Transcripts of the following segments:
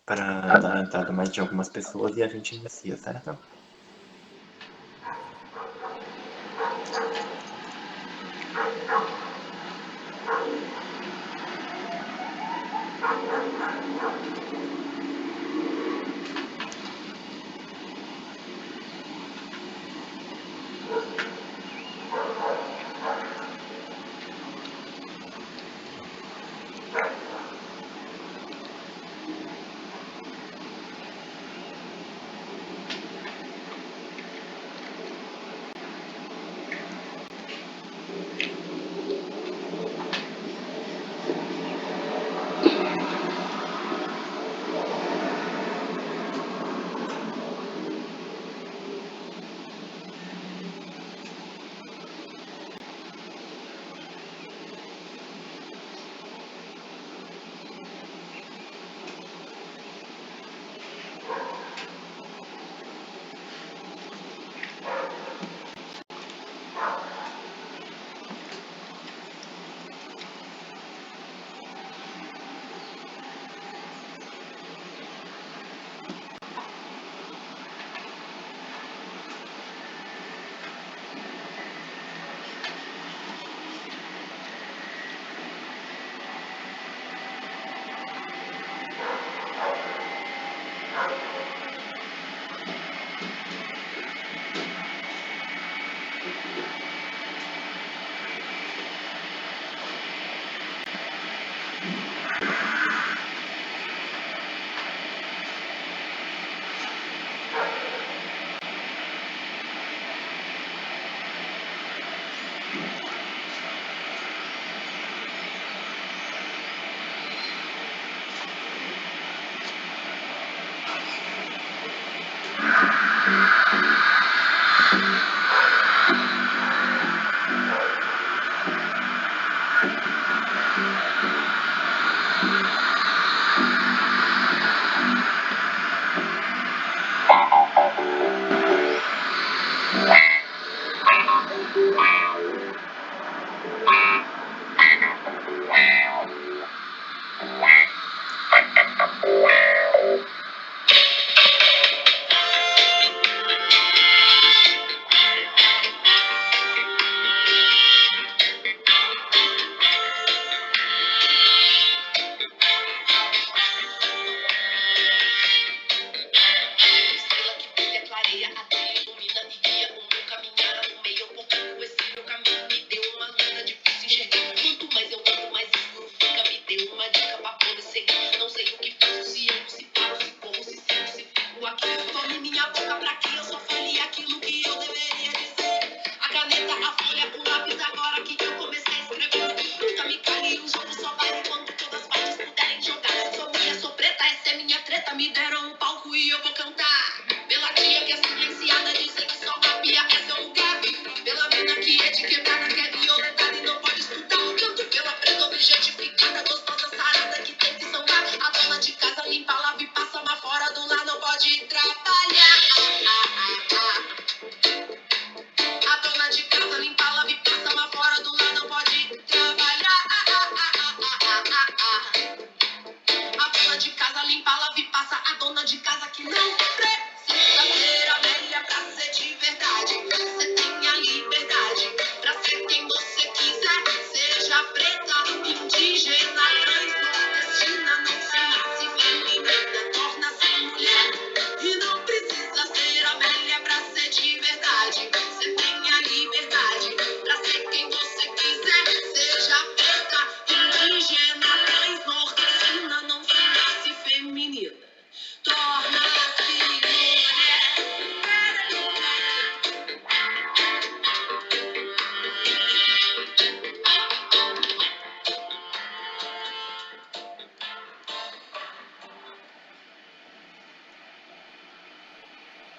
para dar a entrada mais de algumas pessoas e a gente inicia, certo?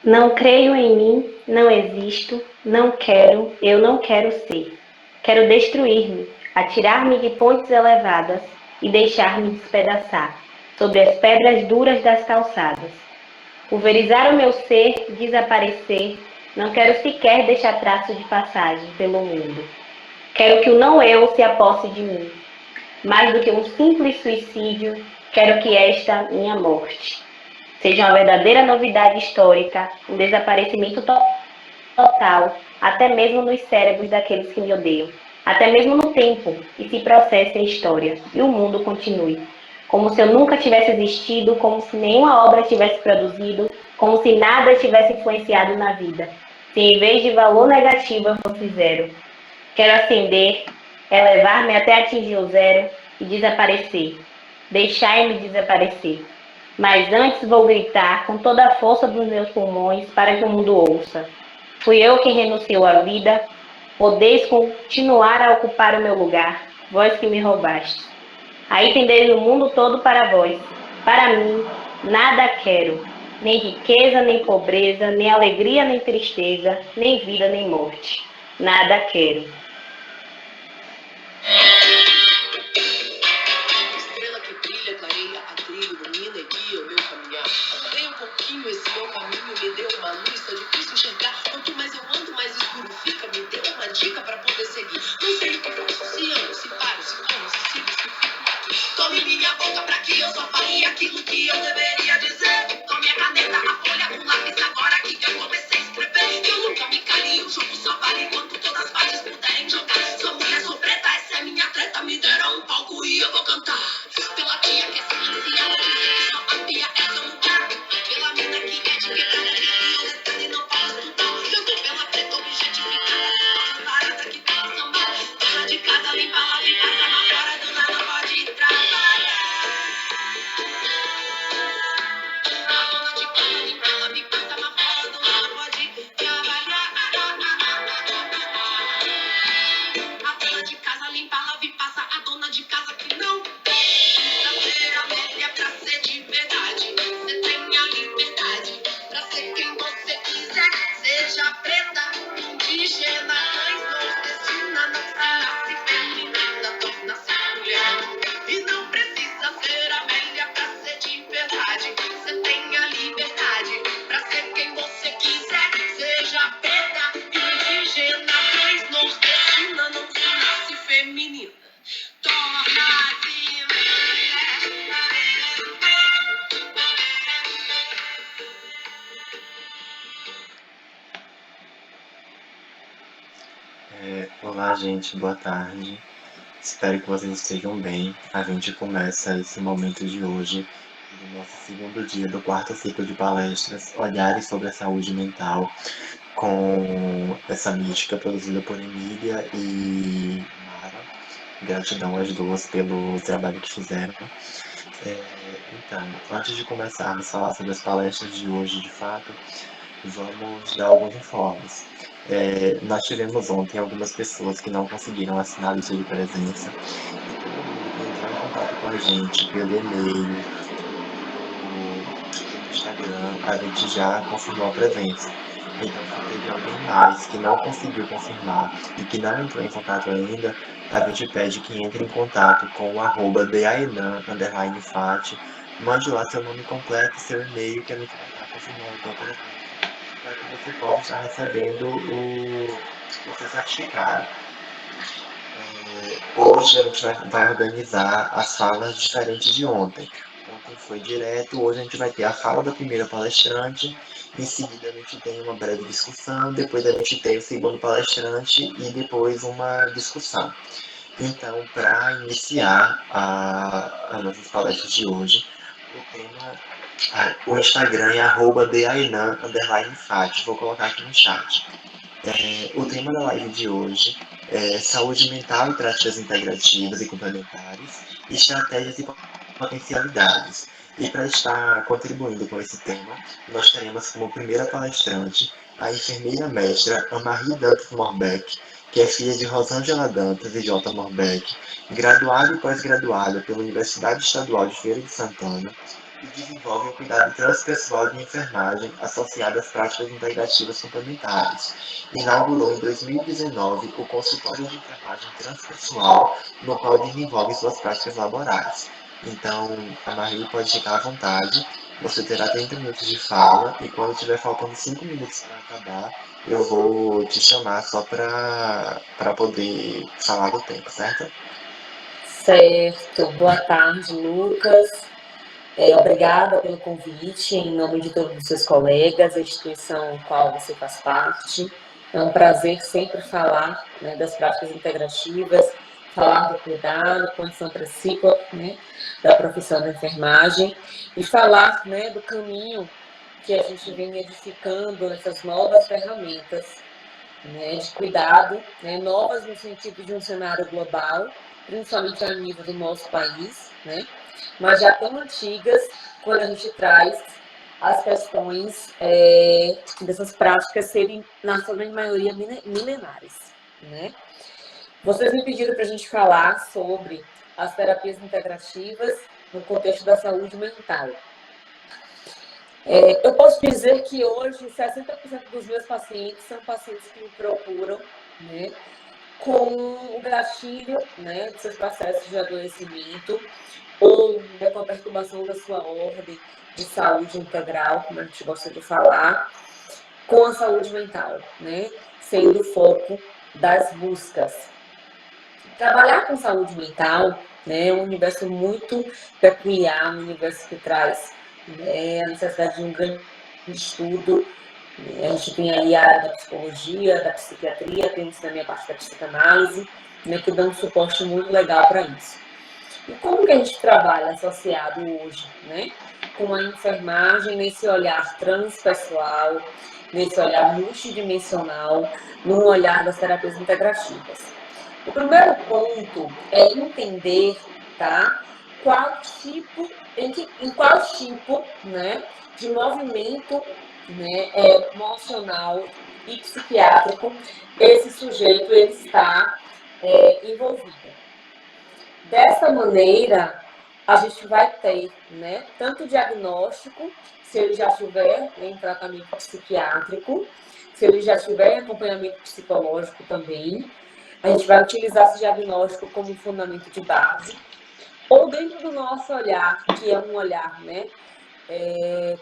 Não creio em mim, não existo, não quero, eu não quero ser. Quero destruir-me, atirar-me de pontes elevadas e deixar-me despedaçar sobre as pedras duras das calçadas. Pulverizar o meu ser, desaparecer, não quero sequer deixar traço de passagem pelo mundo. Quero que o não eu se aposse de mim. Mais do que um simples suicídio, Quero que esta minha morte seja uma verdadeira novidade histórica, um desaparecimento total, até mesmo nos cérebros daqueles que me odeiam, até mesmo no tempo, e se processe a história, e o mundo continue. Como se eu nunca tivesse existido, como se nenhuma obra tivesse produzido, como se nada tivesse influenciado na vida. Se em vez de valor negativo eu fosse zero. Quero ascender, elevar-me até atingir o zero e desaparecer. Deixai-me desaparecer. Mas antes vou gritar com toda a força dos meus pulmões para que o mundo ouça. Fui eu quem renunciou à vida. Podeis continuar a ocupar o meu lugar, vós que me roubaste. Aí tendeis o mundo todo para vós. Para mim, nada quero. Nem riqueza, nem pobreza, nem alegria, nem tristeza, nem vida, nem morte. Nada quero. Estrela que brilha, clareia a trilha, ilumina e guia o meu caminhar. Andei um pouquinho, esse meu caminho me deu uma luz, tá difícil enxergar. Quanto mais eu ando, mais escuro fica. Me deu uma dica pra poder seguir. Não sei o que faço, se ando, se paro, se como, se sigo, se fico aqui. Tome minha boca pra que eu só fale aquilo que eu deveria dizer. Tome a caneta, a folha, o lápis, agora que eu comecei a escrever. Eu nunca me calei, o jogo só vale quando todas as partes puderem jogar. Sou mulher, sou preta, essa é minha treta. Me deram um palco e eu vou cantar. Pela tia que é silenciada, dizer que só a pia é seu lugar. Pela mina que é etiquetada, que criou detalhe e não fala estudar. Eu tô pela preta objetificada, nossa parada que pela samba. Dona de casa, limpa, lava e passa na fora do nada, pode trabalhar. A dona de casa, limpa, lava e passa na fora do nada, pode trabalhar. A dona de casa, limpa, lava e passa. A dona de casa que não precisa ser Amélia pra ser de verdade. Você tenha liberdade pra ser quem você quiser. Seja preta, indígena, mãe, nordestina, não se nasce feminina, torna-se mulher. E não precisa ser Amélia pra ser de verdade. Você tenha liberdade pra ser quem você quiser. Seja preta, indígena, mãe, nordestina, não se nasce feminina, torna-se mulher. Olá, gente, boa tarde. Espero que vocês estejam bem. A gente começa esse momento de hoje, do nosso segundo dia do quarto ciclo de palestras, Olhares sobre a Saúde Mental, com essa mística produzida por Emília e Mara. Gratidão às duas pelo trabalho que fizeram. Então, antes de começarmos a falar sobre as palestras de hoje, de fato, vamos dar alguns informes. Nós tivemos ontem algumas pessoas que não conseguiram assinar a lista de presença, e todo mundo que entrou em contato com a gente pelo e-mail, pelo Instagram, a gente já confirmou a presença. Então, se teve alguém mais que não conseguiu confirmar e que não entrou em contato ainda, a gente pede que entre em contato com o @deainan_fat, mande lá seu nome completo e seu e-mail, que a gente vai estar confirmando a tua presença, para que você possa estar recebendo o seu certificado. Hoje a gente vai organizar as falas diferentes de ontem. Ontem foi direto, hoje a gente vai ter a fala da primeira palestrante, em seguida a gente tem uma breve discussão, depois a gente tem o segundo palestrante e depois uma discussão. Então, para iniciar as nossas palestras de hoje, o Instagram é @deainan_fat, vou colocar aqui no chat. O tema da live de hoje é saúde mental e práticas integrativas e complementares, estratégias e potencialidades. E para estar contribuindo com esse tema, nós teremos como primeira palestrante a enfermeira mestra Amarie Dantas Morbeck, que é filha de Rosângela Dantas e Jota Morbeck, graduada e pós-graduada pela Universidade Estadual de Feira de Santana, e desenvolve o cuidado transpessoal de enfermagem associado às práticas integrativas complementares. Inaugurou em 2019 o consultório de enfermagem transpessoal, no qual desenvolve suas práticas laborais. Então, a Marie pode ficar à vontade. Você terá 30 minutos de fala e quando tiver faltando 5 minutos para acabar, eu vou te chamar só para poder falar do tempo, certo? Certo. Boa tarde, Lucas. Obrigada pelo convite, em nome de todos os seus colegas, a instituição a qual você faz parte. É um prazer sempre falar, né, das práticas integrativas, falar do cuidado, condição precípua, né, da profissão da enfermagem e falar, né, do caminho que a gente vem edificando nessas novas ferramentas, né, de cuidado, né, novas no sentido de um cenário global, principalmente a nível do nosso país, né, mas já tão antigas quando a gente traz as questões dessas práticas serem, na sua grande maioria, milenares, né? Vocês me pediram para a gente falar sobre as terapias integrativas no contexto da saúde mental. Eu posso dizer que hoje 60% dos meus pacientes são pacientes que me procuram, né, com o gatilho, né, de seus processos de adoecimento ou, né, com a perturbação da sua ordem de saúde integral, como a gente gosta de falar, com a saúde mental, né, sendo o foco das buscas. Trabalhar com saúde mental, né, é um universo muito peculiar, um universo que traz, né, a necessidade de um grande estudo. A gente tem aí a área da psicologia, da psiquiatria, temos também a parte da psicanálise, né, que dá um suporte muito legal para isso. E como que a gente trabalha associado hoje, né, com a enfermagem nesse olhar transpessoal, nesse olhar multidimensional, no olhar das terapias integrativas? O primeiro ponto é entender, tá, em qual tipo, né, de movimento, né, emocional e psiquiátrico esse sujeito ele está envolvido. Dessa maneira, a gente vai ter, né, tanto o diagnóstico, se ele já estiver em tratamento psiquiátrico, se ele já estiver em acompanhamento psicológico também, a gente vai utilizar esse diagnóstico como fundamento de base, ou dentro do nosso olhar, que é um olhar, né,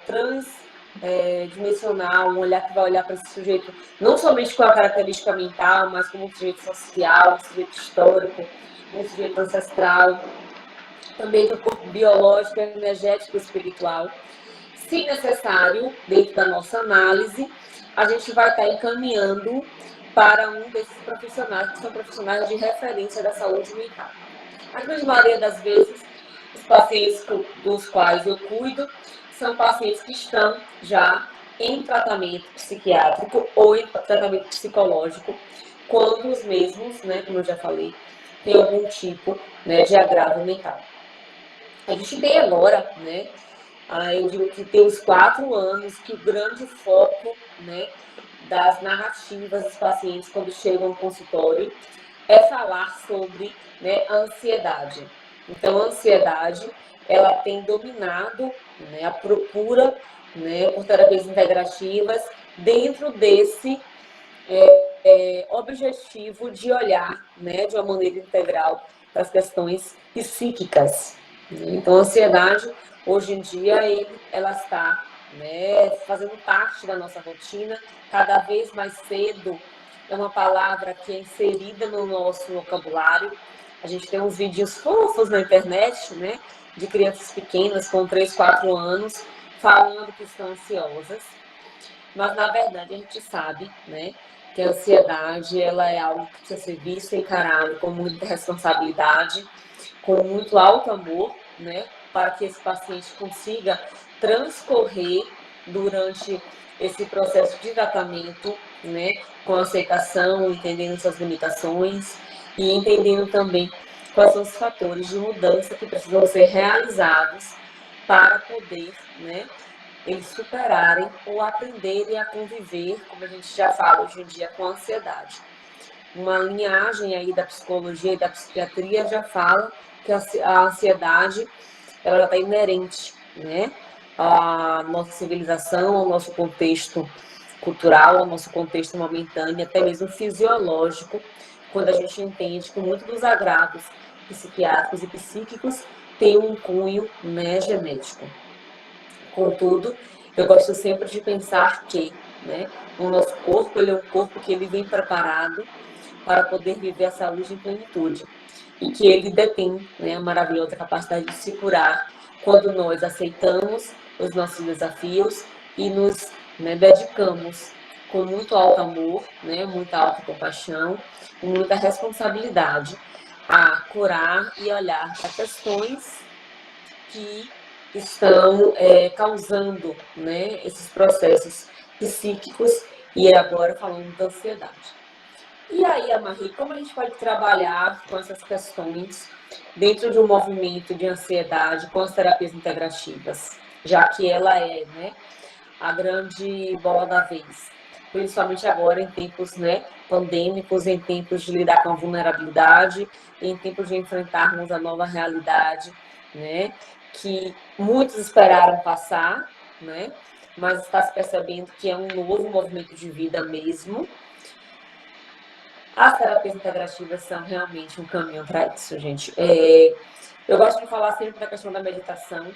transdimensional, um olhar que vai olhar para esse sujeito não somente com a característica mental, mas como um sujeito social, um sujeito histórico, um sujeito ancestral, também do corpo biológico, energético e espiritual. Se necessário, dentro da nossa análise, a gente vai estar encaminhando para um desses profissionais, que são profissionais de referência da saúde mental. A grande maioria das vezes, os pacientes dos quais eu cuido são pacientes que estão já em tratamento psiquiátrico ou em tratamento psicológico, quando os mesmos, né, como eu já falei, têm algum tipo, né, de agravo mental. A gente tem agora, né, eu digo que tem uns 4 anos que o grande foco, né, das narrativas dos pacientes quando chegam ao consultório é falar sobre, né, a ansiedade. Então, a ansiedade, ela tem dominado, né, a procura, né, por terapias integrativas dentro desse objetivo de olhar, né, de uma maneira integral para as questões psíquicas. Então, a ansiedade, hoje em dia, ela está, né, fazendo parte da nossa rotina, cada vez mais cedo. É uma palavra que é inserida no nosso vocabulário. A gente tem uns vídeos fofos na internet, né, de crianças pequenas com 3, 4 anos falando que estão ansiosas. Mas, na verdade, a gente sabe, né, que a ansiedade ela é algo que precisa ser visto e encarado com muita responsabilidade, com muito alto amor, né, para que esse paciente consiga transcorrer durante esse processo de tratamento, né, com aceitação, entendendo suas limitações e entendendo também quais são os fatores de mudança que precisam ser realizados para poder, né, eles superarem ou aprenderem a conviver, como a gente já fala hoje em dia, com a ansiedade. Uma linhagem aí da psicologia e da psiquiatria já fala que a ansiedade ela já está inerente, né, à nossa civilização, ao nosso contexto cultural, ao nosso contexto momentâneo, até mesmo fisiológico, quando a gente entende que muitos dos agravos psiquiátricos e psíquicos têm um cunho, né, genético. Contudo, eu gosto sempre de pensar que, né, o nosso corpo ele é um corpo que ele vem preparado para poder viver a saúde em plenitude e que ele detém, né, a maravilhosa capacidade de se curar quando nós aceitamos os nossos desafios e nos, né, dedicamos com muito alto amor, né, muita autocompaixão e muita responsabilidade a curar e olhar para questões que estão causando, né, esses processos psíquicos e agora falando da ansiedade. E aí, Amarie, como a gente pode trabalhar com essas questões dentro de um movimento de ansiedade com as terapias integrativas, já que ela é, né, a grande bola da vez, principalmente agora em tempos, né, pandêmicos, em tempos de lidar com a vulnerabilidade, em tempos de enfrentarmos a nova realidade, né, que muitos esperaram passar, né, mas está se percebendo que é um novo movimento de vida mesmo. As terapias integrativas são realmente um caminho para isso, gente. Eu gosto de falar sempre da questão da meditação.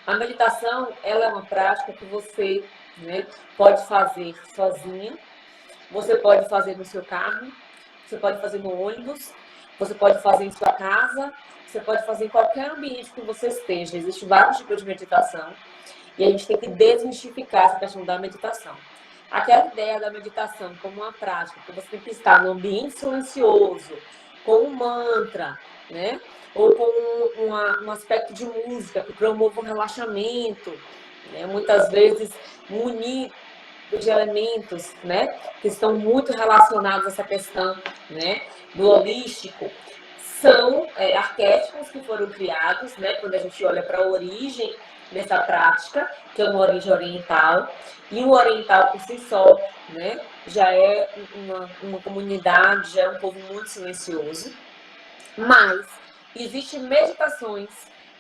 A meditação, ela é uma prática que você, né, pode fazer sozinha, você pode fazer no seu carro, você pode fazer no ônibus, você pode fazer em sua casa, você pode fazer em qualquer ambiente que você esteja. Existem vários tipos de meditação e a gente tem que desmistificar essa questão da meditação. Aquela ideia da meditação como uma prática, que você tem que estar num ambiente silencioso, com um mantra, né? Ou com um aspecto de música que promova um relaxamento, né? Muitas vezes munido de elementos, né? Que estão muito relacionados a essa questão, né? Do holístico. São arquétipos que foram criados, né? Quando a gente olha para a origem dessa prática, que é uma origem oriental, e o oriental por si só, né, já é uma comunidade, já é um povo muito silencioso, mas existem meditações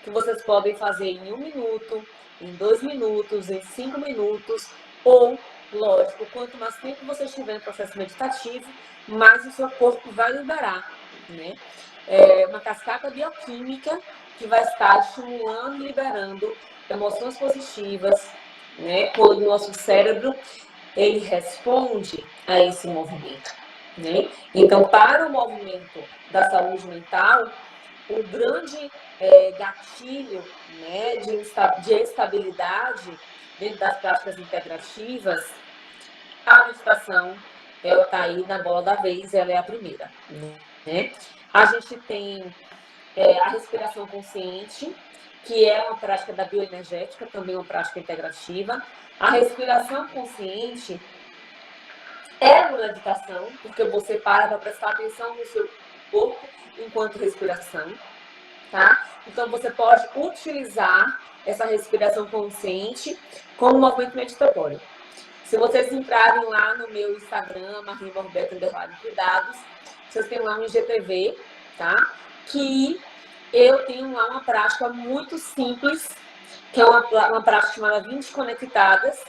que vocês podem fazer em 1 minuto, em 2 minutos, em 5 minutos, ou, lógico, quanto mais tempo você estiver no processo meditativo, mais o seu corpo vai liberar, né? Uma cascata bioquímica que vai estar estimulando e liberando emoções positivas, né? Quando o nosso cérebro ele responde a esse movimento, né? Então, para o movimento da saúde mental, o grande gatilho, né, de estabilidade dentro das práticas integrativas, a meditação, ela está aí na bola da vez, ela é a primeira, né? A gente tem a respiração consciente, que é uma prática da bioenergética, também uma prática integrativa. A respiração consciente é uma meditação, porque você para prestar atenção no seu corpo enquanto respiração, tá? Então, você pode utilizar essa respiração consciente como movimento meditatório. Se vocês entrarem lá no meu Instagram, Marie Norberto Cuidados, vocês têm lá um IGTV, tá? Que eu tenho lá uma prática muito simples, que é uma prática chamada 20 Conectadas,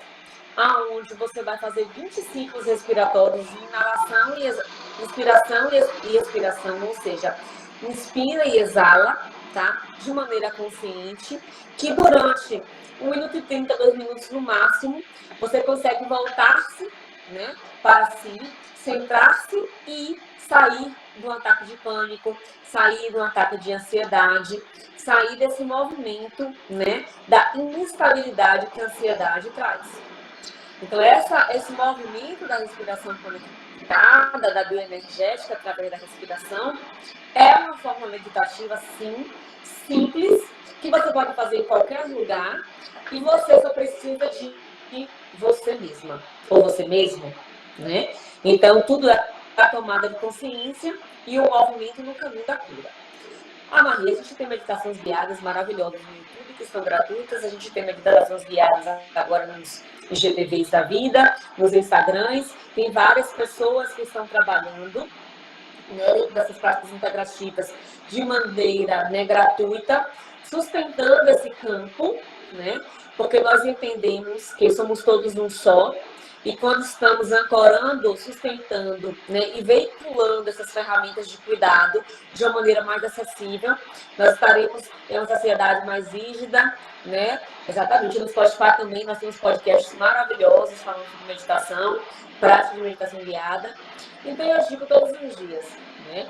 aonde você vai fazer 20 ciclos respiratórios de inalação e inspiração e expiração, ou seja, inspira e exala, tá? De maneira consciente, que durante 1 minuto e 30, 2 minutos no máximo, você consegue voltar-se, né, para si, centrar-se e sair de um ataque de pânico, sair de um ataque de ansiedade, sair desse movimento, né, da instabilidade que a ansiedade traz. Então, esse movimento da respiração conectada, da bioenergética através da respiração, é uma forma meditativa, sim, simples, que você pode fazer em qualquer lugar, e você só precisa de você mesma, ou você mesmo, né? Então, tudo é a tomada de consciência e o movimento no caminho da cura. Maria, a gente tem meditações guiadas maravilhosas no YouTube, que são gratuitas. A gente tem meditações guiadas agora nos IGTVs da vida, nos Instagrams. Tem várias pessoas que estão trabalhando, né, dessas práticas integrativas de maneira, né, gratuita, sustentando esse campo, né? Porque nós entendemos que somos todos um só. E quando estamos ancorando, sustentando, né, e veiculando essas ferramentas de cuidado de uma maneira mais acessível, nós estaremos em uma sociedade mais rígida, né? Exatamente. No Spotify também nós temos podcasts maravilhosos falando sobre meditação, prática de meditação guiada. Então eu digo todos os dias, né?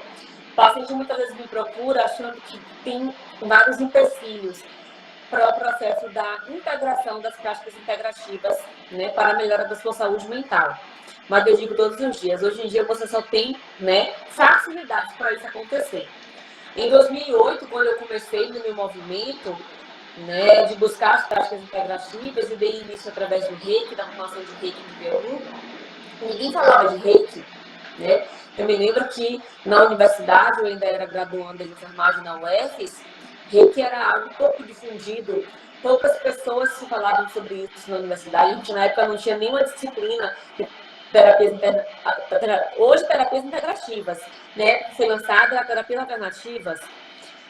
O paciente muitas vezes me procura achando que tem vários empecilhos. para o processo da integração das práticas integrativas, né, para a melhora da sua saúde mental. Mas eu digo todos os dias, hoje em dia você só tem, né, facilidades para isso acontecer. Em 2008, quando eu comecei no meu movimento, né, de buscar as práticas integrativas e dei início através do Reiki, da formação de Reiki no Peru, ninguém falava de Reiki, né? Eu me lembro que na universidade, eu ainda era graduanda de enfermagem na UFES, Reiki era algo pouco difundido, poucas pessoas se falavam sobre isso na universidade. A gente, na época, não tinha nenhuma disciplina de hoje, terapias integrativas, né? Foi lançada a terapias alternativas.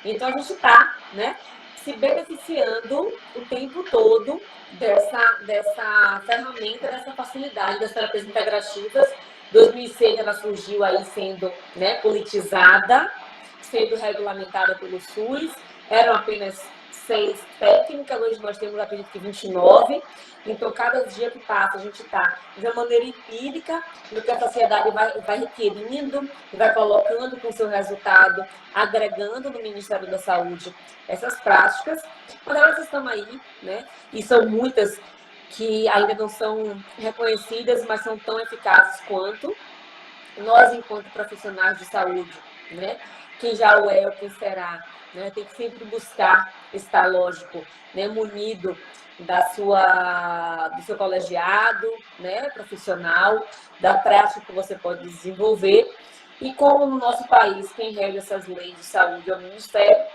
Então, a gente está, né, se beneficiando o tempo todo dessa ferramenta, dessa facilidade das terapias integrativas. 2006 ela surgiu aí sendo, né, politizada, sendo regulamentada pelo SUS. Eram apenas 6 técnicas, hoje nós temos, acredito que 29. Então, cada dia que passa, a gente está de uma maneira empírica, no que a sociedade vai requerindo, vai colocando com seu resultado, agregando no Ministério da Saúde essas práticas, mas elas estão aí, né? E são muitas que ainda não são reconhecidas, mas são tão eficazes quanto nós, enquanto profissionais de saúde, né? Quem já o é ou quem será, né? Tem que sempre buscar estar, lógico, né, munido do seu colegiado, né, profissional, da prática que você pode desenvolver. E como no nosso país, quem rege essas leis de saúde é o Ministério,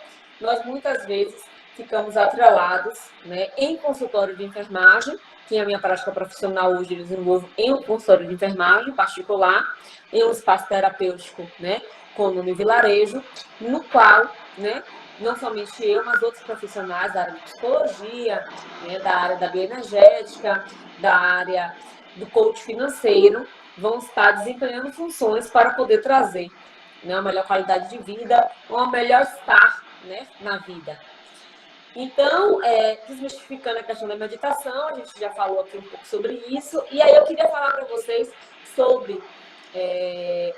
nós muitas vezes ficamos atrelados, né, em consultório de enfermagem, que a minha prática profissional hoje eu desenvolvo em um consultório de enfermagem particular, em um espaço terapêutico, né, com o nome Vilarejo, no qual, né, não somente eu, mas outros profissionais da área de psicologia, né, da área da bioenergética, da área do coach financeiro, vão estar desempenhando funções para poder trazer, né, uma melhor qualidade de vida, uma melhor estar, né, na vida. Então, desmistificando a questão da meditação, a gente já falou aqui um pouco sobre isso, e aí eu queria falar para vocês sobre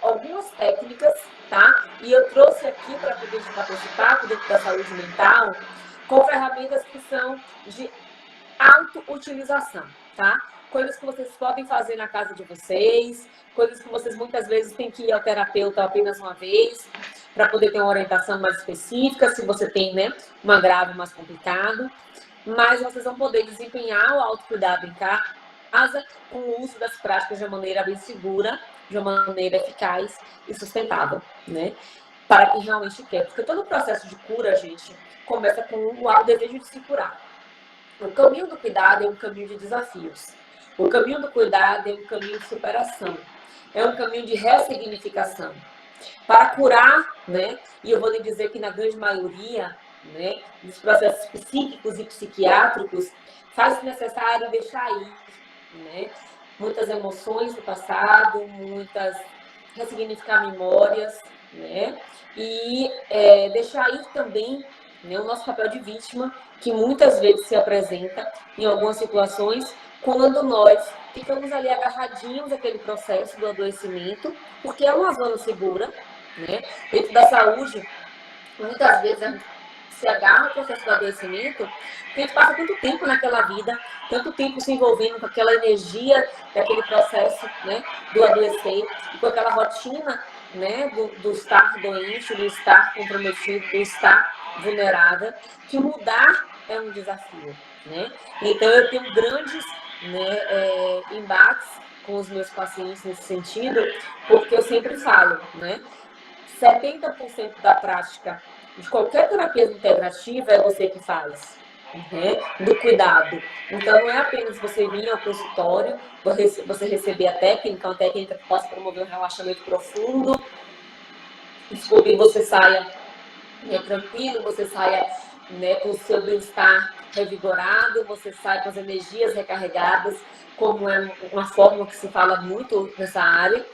algumas técnicas, tá? E eu trouxe aqui para poder bater esse papo dentro da saúde mental, com ferramentas que são de autoutilização, tá? Coisas que vocês podem fazer na casa de vocês, coisas que vocês muitas vezes têm que ir ao terapeuta apenas uma vez, para poder ter uma orientação mais específica, se você tem, né, um agravo mais complicado, mas vocês vão poder desempenhar o autocuidado em casa com o uso das práticas de uma maneira bem segura, de uma maneira eficaz e sustentável, né? Para quem realmente quer. Porque todo o processo de cura, gente, começa com o desejo de se curar. O caminho do cuidado é um caminho de desafios. O caminho do cuidado é um caminho de superação. É um caminho de ressignificação. Para curar, né? E eu vou lhe dizer que na grande maioria, né, dos processos psíquicos e psiquiátricos, faz-se necessário deixar ir, né, muitas emoções do passado, ressignificar memórias, né, e deixar ir também, né, o nosso papel de vítima, que muitas vezes se apresenta em algumas situações, quando nós ficamos ali agarradinhos àquele processo do adoecimento, porque é uma zona segura, né? Dentro da saúde, muitas vezes a gente se agarra ao processo do adoecimento, porque a gente passa tanto tempo naquela vida, tanto tempo se envolvendo com aquela energia daquele processo, né, do adoecer, e com aquela rotina, né, do estar doente, do estar comprometido, do estar vulnerável, que mudar é um desafio, né? Então eu tenho grandes, né, embates com os meus pacientes nesse sentido, porque eu sempre falo, né, 70% da prática de qualquer terapia integrativa é você que faz, né? Do cuidado. Então, não é apenas você vir ao consultório, você receber a técnica, uma técnica que possa promover um relaxamento profundo, descobrir, você saia, né, tranquilo, você saia, né, com o seu bem-estar revigorado, você sai com as energias recarregadas, como é uma forma que se fala muito nessa área.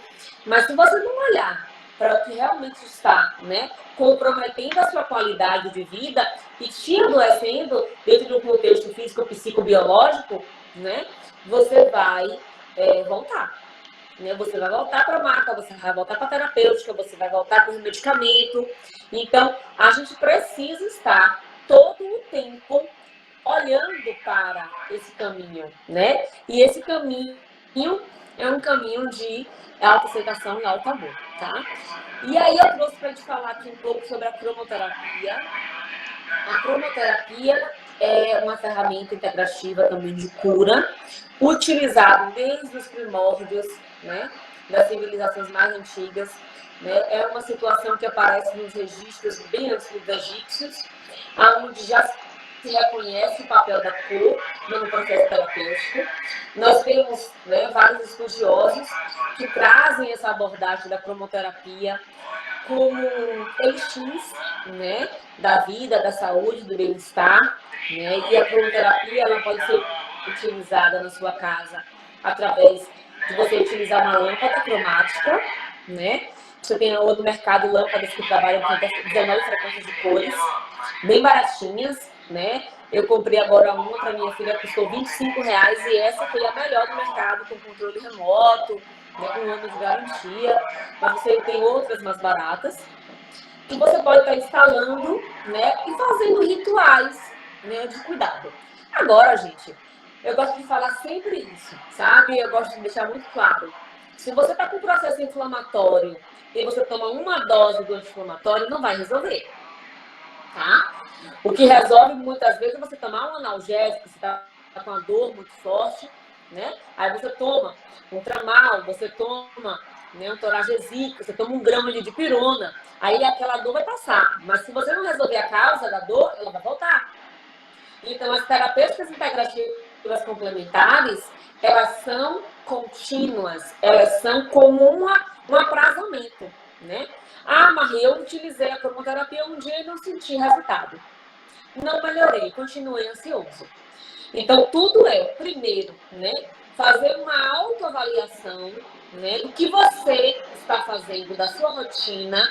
Mas se você não olhar para o que realmente está, né, comprometendo a sua qualidade de vida e te adoecendo dentro de um contexto físico-psicobiológico, né, você vai voltar. Né? Você vai voltar para a maca, você vai voltar para a terapêutica, você vai voltar para o medicamento. Então, a gente precisa estar todo o tempo olhando para esse caminho, né? E esse caminho é um caminho de autoaceitação e alto amor, tá? E aí eu trouxe para te falar aqui um pouco sobre a cromoterapia. A cromoterapia é uma ferramenta integrativa também de cura, utilizada desde os primórdios, né, das civilizações mais antigas. Né? É uma situação que aparece nos registros bem antes dos egípcios, onde já se reconhece o papel da cor no processo terapêutico. Nós temos, né, vários estudiosos que trazem essa abordagem da cromoterapia como elixir, né, da vida, da saúde, do bem-estar, né? E a cromoterapia ela pode ser utilizada na sua casa através de você utilizar uma lâmpada cromática, né? Você tem no mercado lâmpadas que trabalham com 19 frequências de cores, bem baratinhas, né? Eu comprei agora uma para minha filha, custou R$25 e essa foi a melhor do mercado, com controle remoto, né, com um ano de garantia. Mas você tem outras mais baratas que você pode estar instalando, né, e fazendo rituais, né, de cuidado. Agora, gente, eu gosto de falar sempre isso, sabe? Eu gosto de deixar muito claro. Se você está com um processo inflamatório e você toma uma dose do anti-inflamatório, não vai resolver, tá? O que resolve muitas vezes é você tomar um analgésico, você está com uma dor muito forte, né? Aí você toma um tramal, você toma, né, um toragesic, você toma 1 grama de dipirona, aí aquela dor vai passar. Mas se você não resolver a causa da dor, ela vai voltar. Então, as terapêuticas integrativas complementares, elas são contínuas, elas são como um aprazamento, né? Ah, mas eu utilizei a cromoterapia um dia e não senti resultado. Não melhorei, continuei ansioso. Então, tudo é, primeiro, né, fazer uma autoavaliação, né, do que você está fazendo, da sua rotina,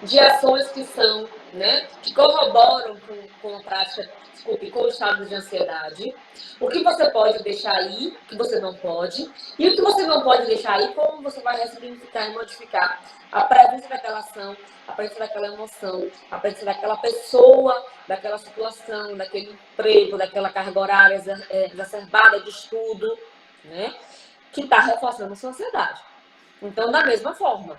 de ações que são, né, que corroboram com a prática, desculpe, com o estado de ansiedade. O que você pode deixar aí, o que você não pode, e o que você não pode deixar aí, como você vai ressignificar e modificar a presença daquela ação, a presença daquela emoção, a presença daquela pessoa, daquela situação, daquele emprego, daquela carga horária exacerbada de estudo, né, que está reforçando a sua ansiedade. Então, da mesma forma,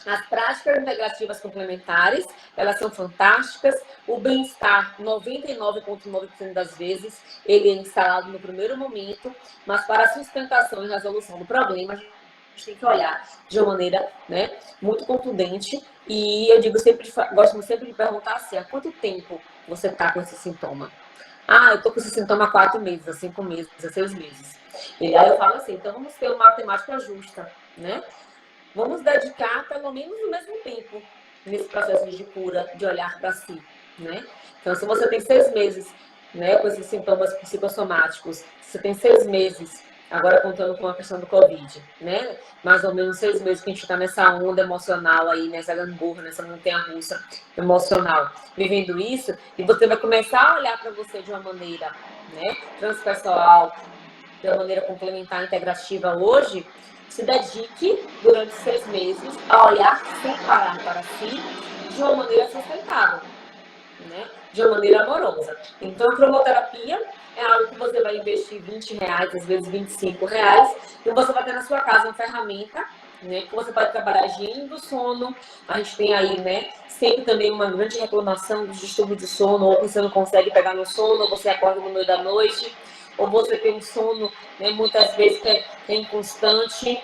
as práticas integrativas complementares, elas são fantásticas. O bem-estar, 99,9% das vezes, ele é instalado no primeiro momento, mas para a sustentação e resolução do problema, a gente tem que olhar de uma maneira, né, muito contundente. E eu digo sempre, gosto sempre de perguntar assim, há quanto tempo você está com esse sintoma? Ah, eu estou com esse sintoma há 4 meses, há 5 meses, há 6 meses. E aí eu falo assim, então vamos ter uma matemática justa, né? Vamos dedicar pelo menos o mesmo tempo nesse processo de cura, de olhar para si, né? Então, se você tem 6 meses, né, com esses sintomas psicossomáticos, você tem 6 meses, agora contando com a questão do Covid, né? Mais ou menos 6 meses que a gente está nessa onda emocional aí, nessa gangorra, nessa montanha-russa emocional, vivendo isso, e você vai começar a olhar para você de uma maneira, né, transpessoal, de uma maneira complementar, integrativa hoje, se dedique durante 6 meses a olhar sem parar para si de uma maneira sustentável, né? De uma maneira amorosa. Então, a cromoterapia é algo que você vai investir R$20, às vezes R$25, e você vai ter na sua casa uma ferramenta, né, que você pode trabalhar a higiene do sono. A gente tem aí, né, sempre também uma grande reclamação dos distúrbios de sono, ou você não consegue pegar no sono, ou você acorda no meio da noite, ou você tem um sono, né, muitas vezes que é inconstante.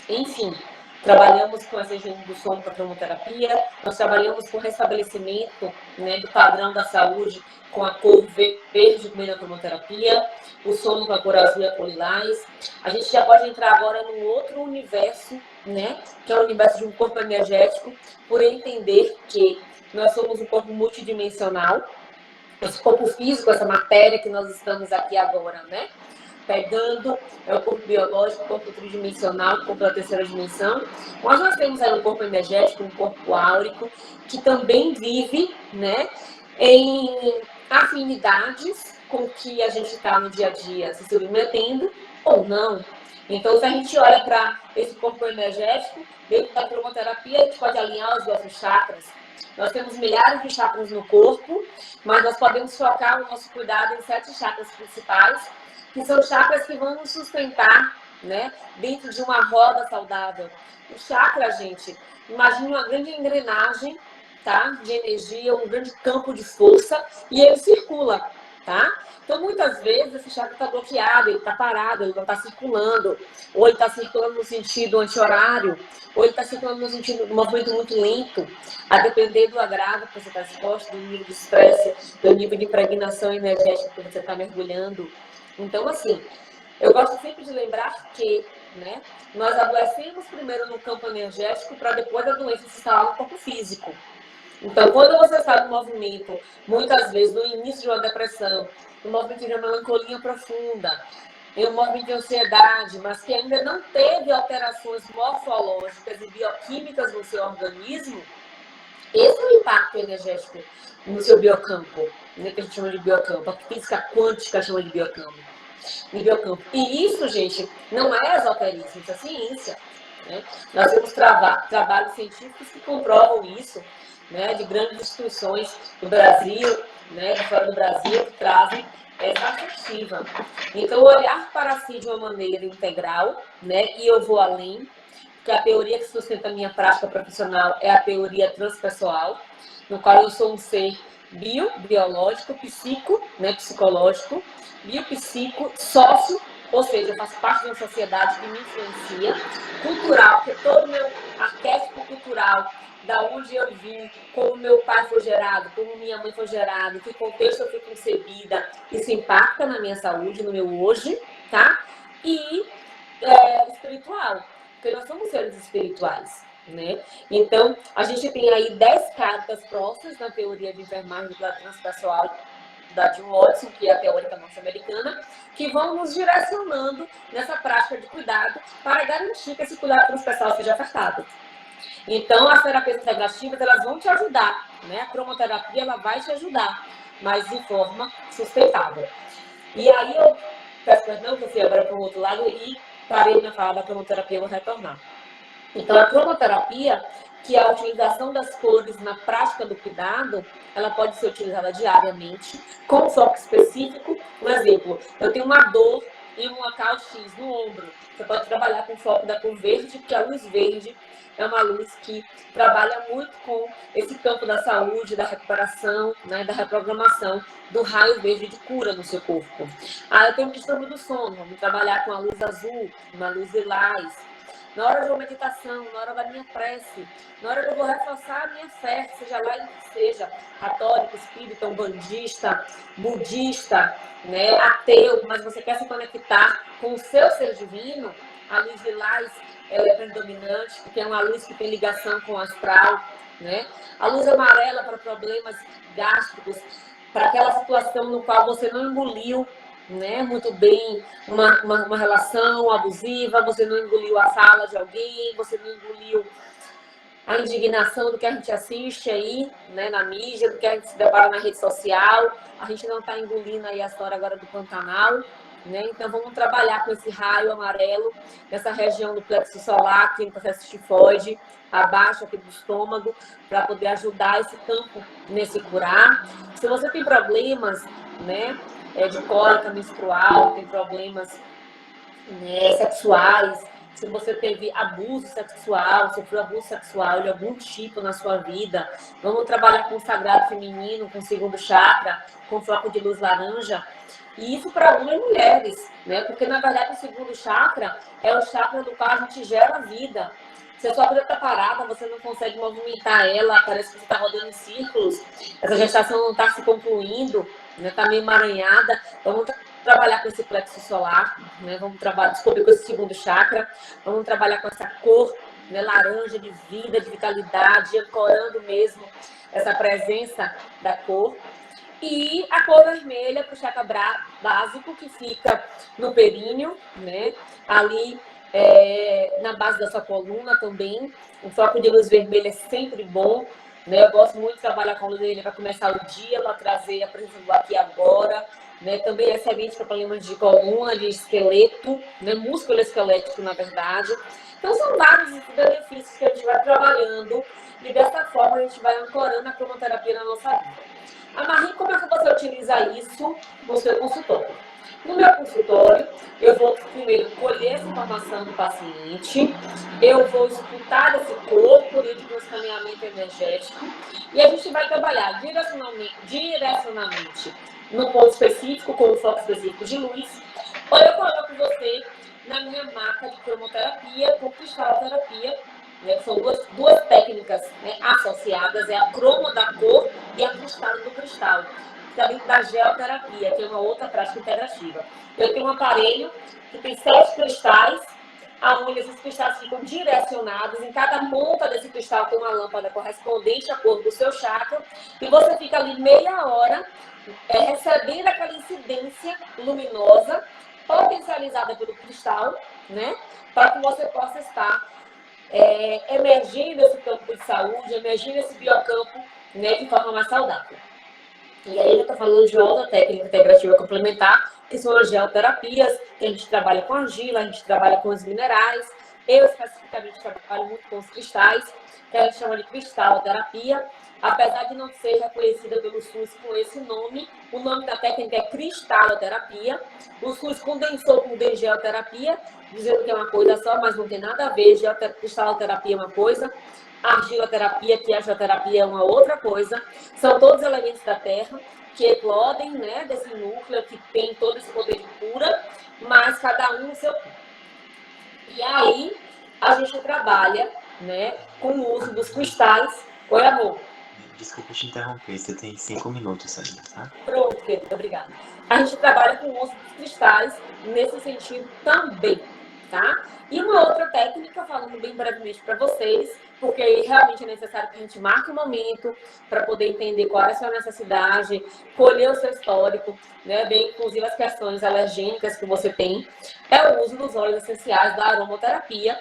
Enfim, trabalhamos com essa higiene do sono com a cromoterapia, nós trabalhamos com o restabelecimento, né, do padrão da saúde com a cor verde no meio da cromoterapia, o sono com a cor azul e a cor lilás. A gente já pode entrar agora num outro universo, né, que é o universo de um corpo energético, por entender que nós somos um corpo multidimensional, esse corpo físico, essa matéria que nós estamos aqui agora, né? Pegando o corpo biológico, o corpo tridimensional, o corpo da terceira dimensão. Mas nós temos aí um corpo energético, um corpo áurico, que também vive, né, em afinidades com o que a gente está no dia a dia se submetendo ou não. Então, se a gente olha para esse corpo energético, dentro da cromoterapia, a gente pode alinhar os nossos chakras, Nós temos milhares de chakras no corpo, mas nós podemos focar o nosso cuidado em 7 chakras principais, que são chakras que vão nos sustentar, né, dentro de uma roda saudável. O chakra, gente, imagine uma grande engrenagem, tá, de energia, um grande campo de força, e ele circula, tá? Então, muitas vezes, esse chakra está bloqueado, ele está parado, ele não está circulando, ou ele está circulando no sentido anti-horário, ou ele está circulando no sentido de um movimento muito lento, a depender do agravo que você está exposto, do nível de estresse, do nível de impregnação energética que você está mergulhando. Então, assim, eu gosto sempre de lembrar que, né, nós adoecemos primeiro no campo energético para depois a doença se instalar no corpo físico. Então, quando você está no movimento, muitas vezes no início de uma depressão, no movimento de uma melancolia profunda, em um movimento de ansiedade, mas que ainda não teve alterações morfológicas e bioquímicas no seu organismo, esse é o impacto energético no seu biocampo, né, que a gente chama de biocampo, a física quântica chama de biocampo. E isso, gente, não é esoterismo, isso é ciência. Né? Nós temos trabalhos científicos que comprovam isso, né, de grandes instituições do Brasil, né, de fora do Brasil, que trazem essa perspectiva. Então, olhar para si de uma maneira integral, né, e eu vou além, porque a teoria que sustenta a minha prática profissional é a teoria transpessoal, no qual eu sou um ser biológico, né, psicológico, biopsico, sócio, ou seja, eu faço parte de uma sociedade que me influencia, cultural, porque todo o meu arquétipo cultural, da onde eu vim, como meu pai foi gerado, como minha mãe foi gerada, em que contexto eu fui concebida, isso impacta na minha saúde, no meu hoje, tá? E espiritual, porque nós somos seres espirituais, né? Então, a gente tem aí 10 cartas próximas na teoria de enfermagem do lado transpessoal da Jim Watson, que é a teórica norte-americana, que vão nos direcionando nessa prática de cuidado para garantir que esse cuidado transpessoal seja acertado. Então, as terapias integrativas, elas vão te ajudar, né? A cromoterapia, ela vai te ajudar, mas de forma sustentável. E aí, eu peço perdão, que eu fui agora para o outro lado e parei minha fala da cromoterapia, eu vou retornar. Então, a cromoterapia, que é a utilização das cores na prática do cuidado, ela pode ser utilizada diariamente, com foco específico. Por exemplo, eu tenho uma dor em um local X no ombro. Você pode trabalhar com foco da cor verde, porque a luz verde é uma luz que trabalha muito com esse campo da saúde, da recuperação, né, da reprogramação do raio verde de cura no seu corpo. Eu tenho um distúrbio do sono, vamos trabalhar com a luz azul, uma luz lilás. Na hora de uma meditação, na hora da minha prece, na hora que eu vou reforçar a minha fé, seja lá em que seja, católico, espírita, umbandista, budista, né, ateu, mas você quer se conectar com o seu ser divino, a luz lilás, ela é predominante, porque é uma luz que tem ligação com o astral, né? A luz amarela para problemas gástricos, para aquela situação no qual você não engoliu, né, muito bem uma relação abusiva, você não engoliu a fala de alguém, você não engoliu a indignação do que a gente assiste aí, né, na mídia, do que a gente se depara na rede social, a gente não está engolindo aí a história agora do Pantanal, né? Então vamos trabalhar com esse raio amarelo, nessa região do plexo solar, que tem processo tifoide, abaixo aqui do estômago, para poder ajudar esse campo nesse curar. Se você tem problemas, né, de cólica menstrual, tem problemas, né, sexuais, se você teve abuso sexual, sofreu abuso sexual de algum tipo na sua vida, vamos trabalhar com o sagrado feminino, com o segundo chakra, com foco de luz laranja. E isso para algumas mulheres, né? Porque na verdade o segundo chakra é o chakra do qual a gente gera vida. Se a sua vida está parada, você não consegue movimentar ela, parece que você está rodando em círculos, essa gestação não está se concluindo, né? Está meio emaranhada. Vamos trabalhar com esse plexo solar, né? Vamos descobrir com esse segundo chakra, vamos trabalhar com essa cor, né, laranja de vida, de vitalidade, ancorando mesmo essa presença da cor. E a cor vermelha para o chakra básico, que fica no períneo, né? Ali na base da sua coluna também. O foco de luz vermelha é sempre bom. né? Eu gosto muito de trabalhar com a luz vermelha para começar o dia, para trazer a presença do aqui e agora, né? Também é excelente para problemas de coluna, de esqueleto, né? Músculo esquelético, na verdade. Então, são vários os benefícios que a gente vai trabalhando e dessa forma a gente vai ancorando a cromoterapia na nossa vida. Marie, como é que você utiliza isso no seu consultório? No meu consultório, eu vou primeiro colher essa informação do paciente, eu vou escutar esse corpo dentro do escaneamento energético e a gente vai trabalhar direcionalmente no ponto específico, com o foco específico de luz, ou eu coloco você na minha maca de cromoterapia com cristaloterapia, né? São duas técnicas, né, associadas, é a cromo da cor e a cristalo do cristal, que está dentro da geoterapia, que é uma outra prática integrativa. Eu tenho um aparelho que tem 7 cristais, onde esses cristais ficam direcionados, em cada ponta desse cristal tem uma lâmpada correspondente à cor do seu chakra, e você fica ali meia hora recebendo aquela incidência luminosa, potencializada pelo cristal, né, para que você possa estar emergindo esse campo de saúde, emergindo esse biocampo, né, de forma mais saudável. E aí eu estou falando de outra técnica integrativa complementar, que são as geoterapias, que a gente trabalha com argila, a gente trabalha com os minerais. Eu especificamente trabalho muito com os cristais, que a gente chama de cristaloterapia. Apesar de não ser reconhecida pelo SUS com esse nome, o nome da técnica é cristaloterapia. O SUS condensou com geoterapia, dizendo que é uma coisa só, mas não tem nada a ver. Cristaloterapia é uma coisa, argiloterapia, que a geoterapia é uma outra coisa. São todos elementos da Terra que eclodem, né, desse núcleo que tem todo esse poder de cura, mas cada um no seu tempo. E aí a gente trabalha, né, com o uso dos cristais. Oi, amor. Desculpa te interromper, você tem 5 minutos ainda, tá? Pronto, querido, obrigada. A gente trabalha com o uso dos cristais nesse sentido também, tá? E uma outra técnica, falando bem brevemente para vocês, porque realmente é necessário que a gente marque um momento para poder entender qual é a sua necessidade, colher o seu histórico, né? Bem, inclusive as questões alergênicas que você tem, é o uso dos óleos essenciais da aromaterapia,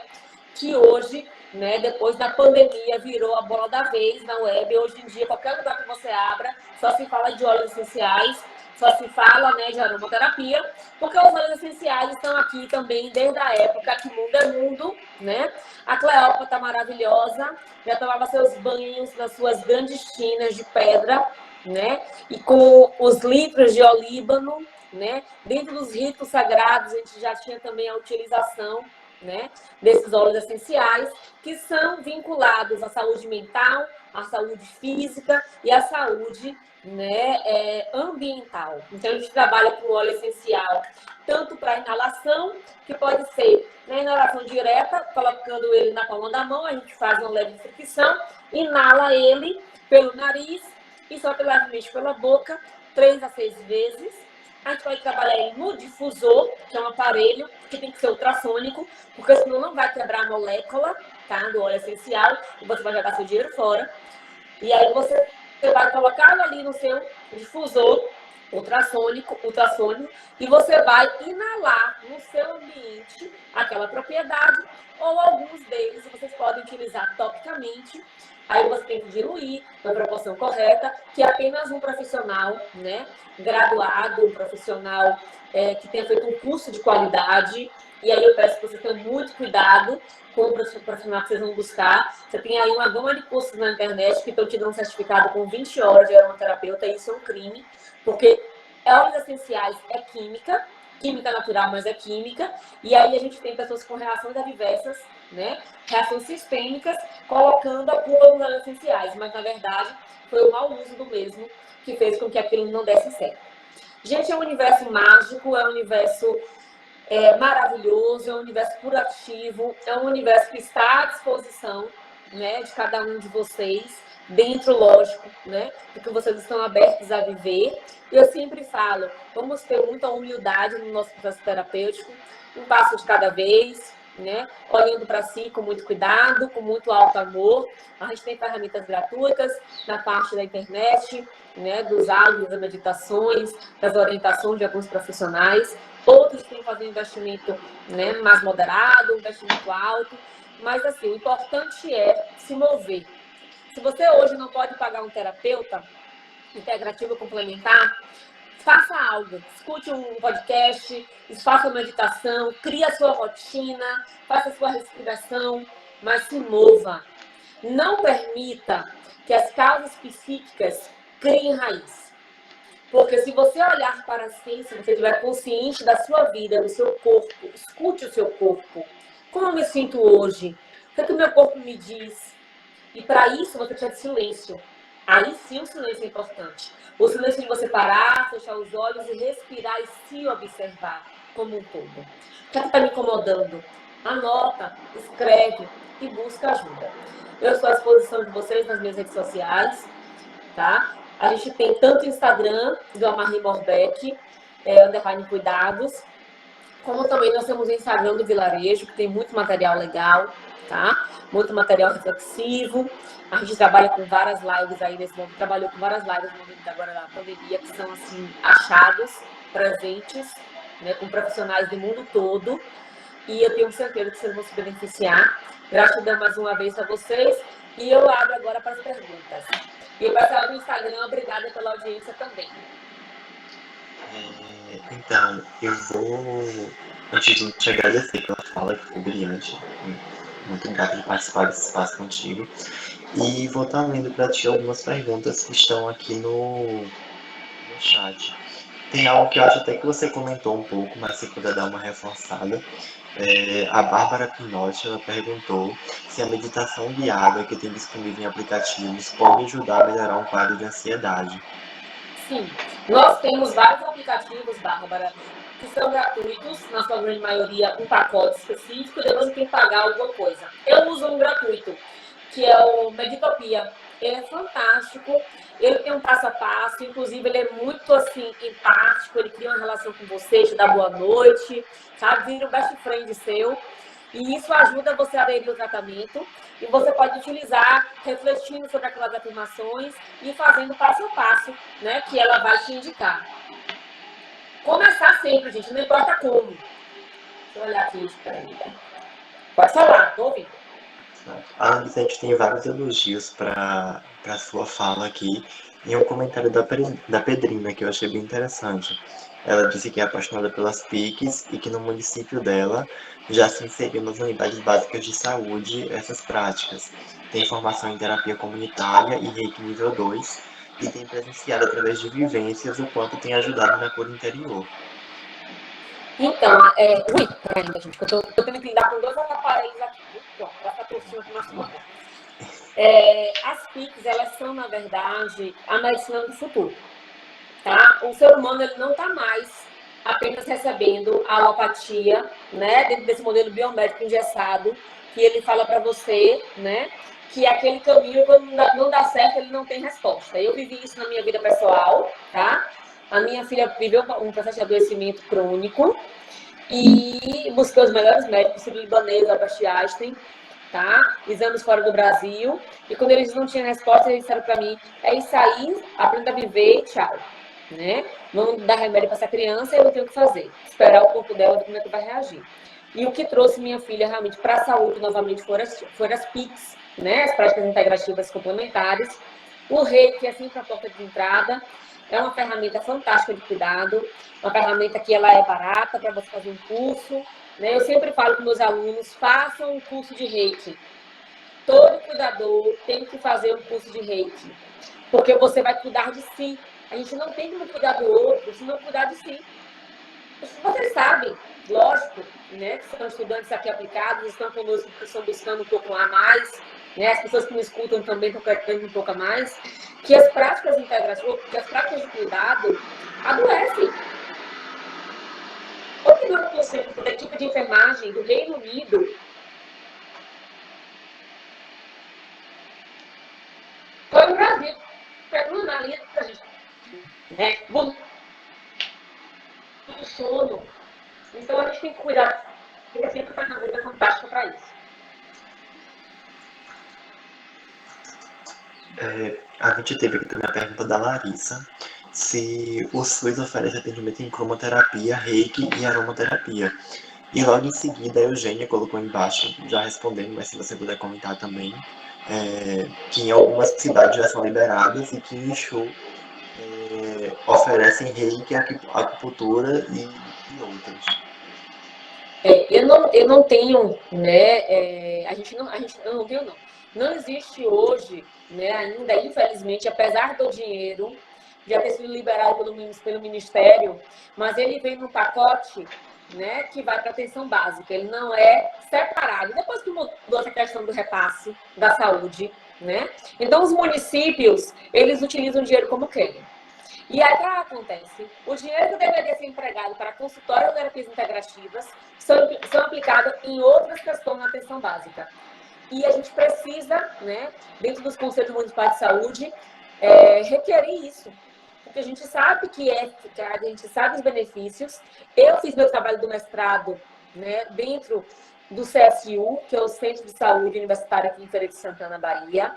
que hoje, né, depois da pandemia, virou a bola da vez na web. Hoje em dia, qualquer lugar que você abra, só se fala de óleos essenciais, só se fala, né, de aromaterapia, porque os óleos essenciais estão aqui também desde a época que mundo é mundo, né? A Cleópatra maravilhosa já tomava seus banhos nas suas grandes tinas de pedra, né? E com os litros de olíbano, né? Dentro dos ritos sagrados, a gente já tinha também a utilização, né, desses óleos essenciais, que são vinculados à saúde mental, à saúde física e à saúde, né, ambiental. Então, a gente trabalha com óleo essencial tanto para inalação, que pode ser na inalação direta, colocando ele na palma da mão, a gente faz uma leve fricção, inala ele pelo nariz e solta levemente pela boca, 3 a 6 vezes. A gente vai trabalhar ele no difusor, que é um aparelho que tem que ser ultrassônico, porque senão não vai quebrar a molécula, tá, do óleo essencial e você vai jogar seu dinheiro fora. E aí você vai colocá-lo ali no seu difusor ultrassônico, e você vai inalar no seu ambiente aquela propriedade, ou alguns deles vocês podem utilizar topicamente. Aí você tem que diluir na proporção correta, que apenas um profissional, né, graduado, um profissional que tenha feito um curso de qualidade. E aí eu peço que você tenha muito cuidado com o profissional que vocês vão buscar. Você tem aí uma gama de cursos na internet que estão te dando um certificado com 20 horas de aromaterapeuta, e isso é um crime, porque óleos essenciais é química natural, mas é química, e aí a gente tem pessoas com reações adversas, né, reações sistêmicas, colocando a culpa nos óleos essenciais, mas na verdade foi o mau uso do mesmo que fez com que aquilo não desse certo. Gente, é um universo mágico, é um universo maravilhoso, é um universo curativo, é um universo que está à disposição, né, de cada um de vocês, dentro, lógico, né, porque vocês estão abertos a viver. E eu sempre falo, vamos ter muita humildade no nosso processo terapêutico, um passo de cada vez, né, olhando para si com muito cuidado, com muito alto amor. A gente tem ferramentas gratuitas na parte da internet, né, dos áudios, das meditações, das orientações de alguns profissionais. Outros têm que fazer um investimento, né, mais moderado, um investimento alto. Mas, assim, o importante é se mover. Se você hoje não pode pagar um terapeuta integrativo complementar, faça algo. Escute um podcast, faça uma meditação, crie a sua rotina, faça a sua respiração, mas se mova. Não permita que as causas psíquicas criem raiz. Porque se você olhar para si, se você estiver consciente da sua vida, do seu corpo, escute o seu corpo. Como eu me sinto hoje? O que o meu corpo me diz? E para isso você precisa de silêncio. Aí sim o silêncio é importante. O silêncio de você parar, fechar os olhos e respirar e se observar como um todo. O que está me incomodando? Anota, escreve e busca ajuda. Eu estou à disposição de vocês nas minhas redes sociais, tá? A gente tem tanto o Instagram do Amarri Morbeck, underline cuidados, como também nós temos o Instagram do Vilarejo, que tem muito material legal, tá? Muito material reflexivo. A gente trabalha com várias lives aí nesse momento, trabalhou com várias lives no momento agora da pandemia, que são, assim, achados, presentes, né, com profissionais do mundo todo. E eu tenho certeza que vocês vão se beneficiar. Gratidão mais uma vez a vocês. E eu abro agora para as perguntas. E o pessoal do Instagram, obrigada pela audiência também. Então, eu vou, antes de te agradecer pela fala, que foi brilhante. Muito grato de participar desse espaço contigo. E vou estar lendo para ti algumas perguntas que estão aqui no chat. Tem algo que eu acho até que você comentou um pouco, mas se puder dar uma reforçada. A Bárbara Pinotti, ela perguntou se a meditação guiada que tem disponível em aplicativos pode ajudar a melhorar um quadro de ansiedade. Sim, nós temos vários aplicativos, Bárbara, que são gratuitos, na sua grande maioria um pacote específico, depois você tem que pagar alguma coisa. Eu uso um gratuito, que é o Meditopia. Ele é fantástico, ele tem um passo a passo, inclusive ele é muito assim, empático, ele cria uma relação com você, te dá boa noite, sabe? Vira um best friend seu. E isso ajuda você a aderir ao tratamento. E você pode utilizar refletindo sobre aquelas afirmações e fazendo passo a passo, né, que ela vai te indicar. Começar sempre, gente, não importa como. Deixa eu olhar aqui, pode falar, tô ouvindo. Além disso, a gente tem vários elogios para a sua fala aqui. E um comentário da Pedrina, que eu achei bem interessante. Ela disse que é apaixonada pelas PICs e que no município dela já se inseriu nas unidades básicas de saúde essas práticas. Tem formação em terapia comunitária e Reiki nível 2 e tem presenciado através de vivências o quanto tem ajudado na cura interior. Então, ui, ainda, gente, eu tô tendo que lidar com dois aparelhos aqui. Pronto, ela tá torcendo aqui nas mãos. As PICs, elas são, na verdade, a medicina do futuro. Tá? O ser humano ele não está mais apenas recebendo a alopatia, né, dentro desse modelo biomédico engessado, que ele fala para você, né, que aquele caminho, quando não dá certo, ele não tem resposta. Eu vivi isso na minha vida pessoal, tá? A minha filha viveu um processo de adoecimento crônico e busquei os melhores médicos, sírio-libanês, Albert Einstein, tá? Exames fora do Brasil. E quando eles não tinham resposta, eles disseram para mim, é isso aí, aprenda a viver e tchau. Né? Vamos dar remédio para essa criança e eu não tenho o que fazer. Esperar o corpo dela, ver como é que vai reagir. E o que trouxe minha filha realmente para a saúde novamente foram as PICs, né? As práticas integrativas complementares. O Reiki é sempre a porta de entrada. É uma ferramenta fantástica de cuidado. Uma ferramenta que ela é barata para você fazer um curso. Né? Eu sempre falo com meus alunos, façam um curso de Reiki. Todo cuidador tem que fazer um curso de Reiki. Porque você vai cuidar de si. A gente não tem como cuidar do outro se não cuidar de si. Vocês sabem, lógico, né, que são estudantes aqui aplicados, estão conosco porque estão buscando um pouco a mais, né, as pessoas que me escutam também estão querendo um pouco a mais, que as práticas integrativas, que as práticas de cuidado adoecem. 89% da equipe de enfermagem do Reino Unido foi no Brasil. Pegando na linha da gente. Né? Do sono. Então a gente tem que cuidar. Tem sempre uma ferramenta fantástica para isso. A gente teve aqui também a pergunta da Larissa, se o SUS oferece atendimento em cromoterapia, reiki e aromaterapia. E logo em seguida a Eugênia colocou embaixo, já respondendo, mas se você puder comentar também, que em algumas cidades já são liberadas e que em Exu oferecem reiki, acupuntura e outros. Eu não tenho, né? Eu não tenho, não. Não existe hoje, né? Ainda, infelizmente, apesar do dinheiro já ter sido liberado pelo Ministério, mas ele vem num pacote, né? Que vai para atenção básica. Ele não é separado. Depois que mudou essa questão do repasse da saúde, né? Então, os municípios, eles utilizam o dinheiro como querem. E aí o que acontece? O dinheiro que deveria ser empregado para consultório de terapias integrativas são aplicados em outras questões na atenção básica. E a gente precisa, né, dentro dos conselhos municipais de saúde, requerer isso. Porque a gente sabe a gente sabe os benefícios. Eu fiz meu trabalho do mestrado, né, dentro do CSU, que é o Centro de Saúde Universitário aqui em Feira de Santana, Bahia.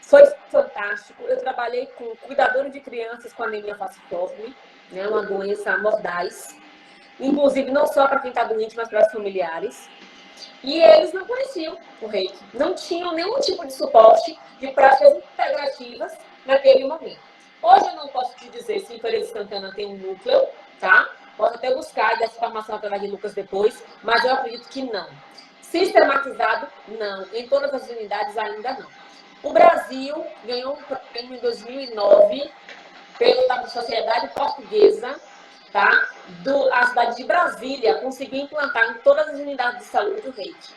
Foi fantástico. Eu trabalhei com cuidadores de crianças com anemia falciforme, né, uma doença mordaz. Inclusive, não só para quem está doente, mas para os familiares. E eles não conheciam o reiki. Não tinham nenhum tipo de suporte de práticas integrativas naquele momento. Hoje eu não posso te dizer se em Feira de Santana tem um núcleo, tá? Posso até buscar essa informação através de Lucas depois, mas eu acredito que não. Sistematizado, não. Em todas as unidades, ainda não. O Brasil ganhou um prêmio em 2009 pela Sociedade Portuguesa, tá? A cidade de Brasília conseguiu implantar em todas as unidades de saúde o reiki.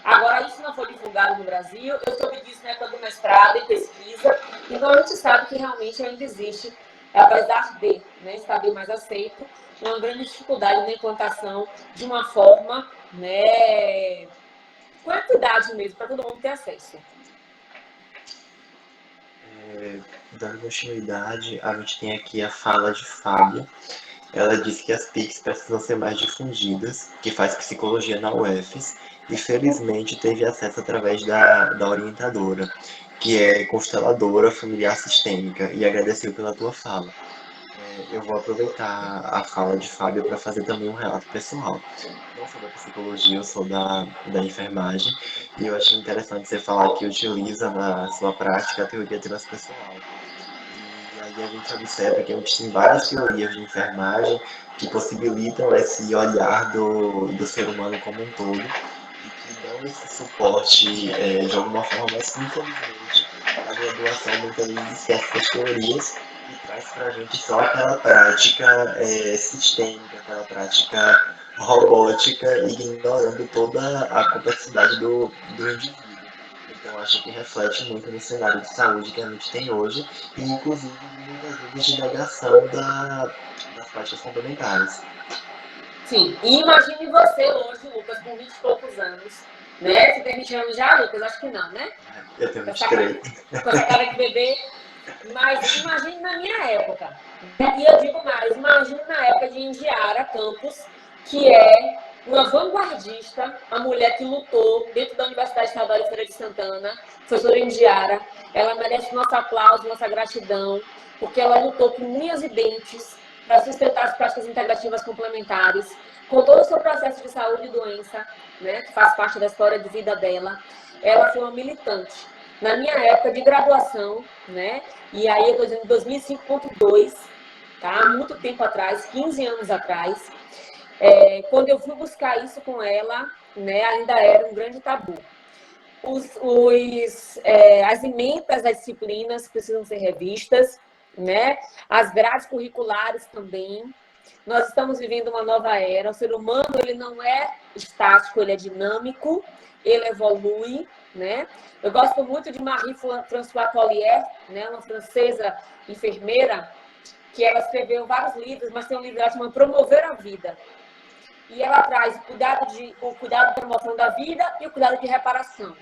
Agora, isso não foi divulgado no Brasil, eu soube disso na época do mestrado e pesquisa, então a gente sabe que realmente ainda existe, apesar de, né, estar bem mais aceito, uma grande dificuldade na implantação de uma forma, né, com equidade mesmo, para todo mundo ter acesso. Dando continuidade, a gente tem aqui a fala de Fábio. Ela disse que as PICs precisam ser mais difundidas, que faz psicologia na UFES, e felizmente teve acesso através da orientadora, que é consteladora familiar sistêmica, e agradeceu pela tua fala. Eu vou aproveitar a fala de Fábio para fazer também um relato pessoal. Não sou da psicologia, eu sou da enfermagem, e eu achei interessante você falar que utiliza na sua prática a teoria transpessoal. E aí a gente observa que a gente tem várias teorias de enfermagem que possibilitam esse olhar do ser humano como um todo e que dão esse suporte de alguma forma, mas infelizmente a graduação muitas vezes esquece das teorias e traz para a gente só aquela prática sistêmica, aquela prática robótica, ignorando toda a complexidade do indivíduo. Então, acho que reflete muito no cenário de saúde que a gente tem hoje e, inclusive, muitas vezes de negação das práticas complementares. Sim, e imagine você hoje, Lucas, com 20 e poucos anos, né? Você tem 20 anos já, Lucas? Acho que não, né? Eu tenho 23. Com essa cara de bebê. Mas imagine na minha época. E eu digo mais, imagine na época de Indiara Campos, que é uma vanguardista, a mulher que lutou dentro da Universidade Estadual de Feira de Santana, professora Indiara. Ela merece nosso aplauso, nossa gratidão, porque ela lutou com unhas e dentes para sustentar as práticas integrativas complementares, com todo o seu processo de saúde e doença, né, que faz parte da história de vida dela. Ela foi uma militante. Na minha época de graduação, né, e aí eu estou dizendo 2005.2, tá? Muito tempo atrás, 15 anos atrás, quando eu fui buscar isso com ela, né, ainda era um grande tabu. As emendas das disciplinas precisam ser revistas, né? As grades curriculares também. Nós estamos vivendo uma nova era. O ser humano, ele não é estático, ele é dinâmico, ele evolui, né? Eu gosto muito de Marie-Françoise Collier, né? Uma francesa enfermeira, que ela escreveu vários livros, mas tem um livro que ela chama Promover a Vida. E ela traz o cuidado de promoção da vida e o cuidado de reparação.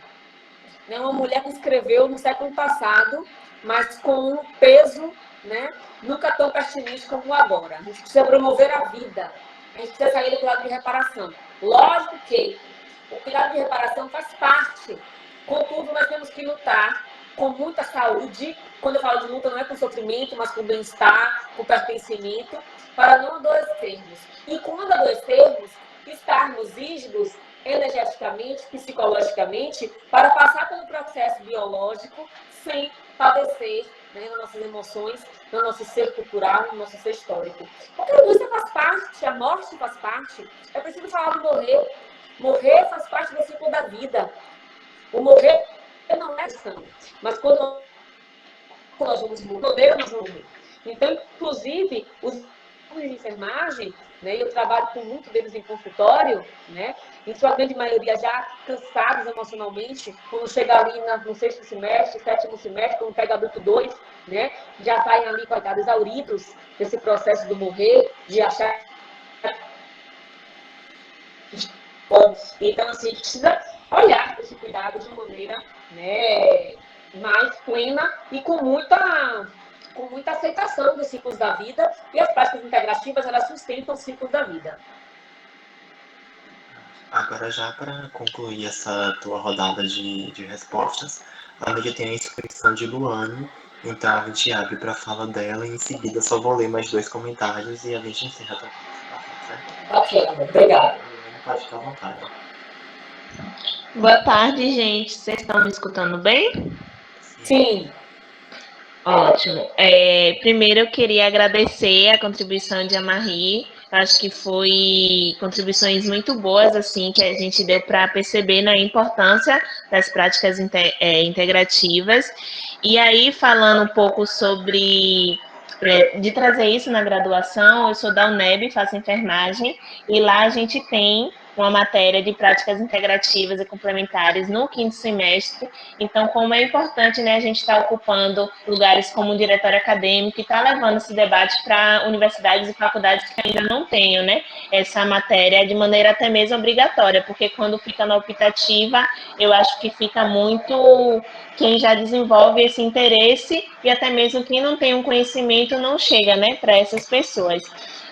Uma mulher que escreveu no século passado, mas com um peso, né, nunca tão pertinente como agora. A gente precisa promover a vida. A gente precisa sair do cuidado de reparação. Lógico que o cuidado de reparação faz parte. Contudo, nós temos que lutar com muita saúde. Quando eu falo de luta, não é com sofrimento, mas com bem-estar, com pertencimento, para não adoecermos. E quando adoecermos, estarmos rígidos energeticamente, psicologicamente, para passar pelo processo biológico sem padecer, né, nas nossas emoções, no nosso ser cultural, no nosso ser histórico. Porque a doença faz parte, a morte faz parte. É preciso falar do morrer. Morrer faz parte do ciclo da vida. O morrer não é questão, mas quando nós vamos morrer, nós vamos morrer. Então, inclusive, os de enfermagem, né, eu trabalho com muitos deles em consultório, né, em sua grande maioria já cansados emocionalmente, quando chega ali no sexto semestre, sétimo semestre, quando pega adulto 2, né, já saem ali, coitados, exauridos desse processo do morrer, de achar. Então, assim, precisa olhar para esse cuidado de maneira, né, mais plena e com muita aceitação dos ciclos da vida, e as práticas integrativas, elas sustentam os ciclos da vida. Agora, já para concluir essa tua rodada de respostas, a amiga tem a inscrição de Luane, então a gente abre para a fala dela e em seguida só vou ler mais 2 comentários e a gente encerra a tua participação, certo? Ok, obrigada. Luane, pode ficar à vontade. Boa tarde, gente. Vocês estão me escutando bem? Sim. Ótimo. Primeiro eu queria agradecer a contribuição de Amarie. Acho que foi contribuições muito boas assim que a gente deu para perceber na importância das práticas integrativas. E aí, falando um pouco sobre de trazer isso na graduação, eu sou da UNEB, faço enfermagem, e lá a gente tem uma matéria de práticas integrativas e complementares no quinto semestre. Então, como é importante, né, a gente estar ocupando lugares como o diretório acadêmico e estar levando esse debate para universidades e faculdades que ainda não tenham, né, essa matéria de maneira até mesmo obrigatória, porque quando fica na optativa, eu acho que fica muito quem já desenvolve esse interesse e até mesmo quem não tem um conhecimento não chega, né, para essas pessoas.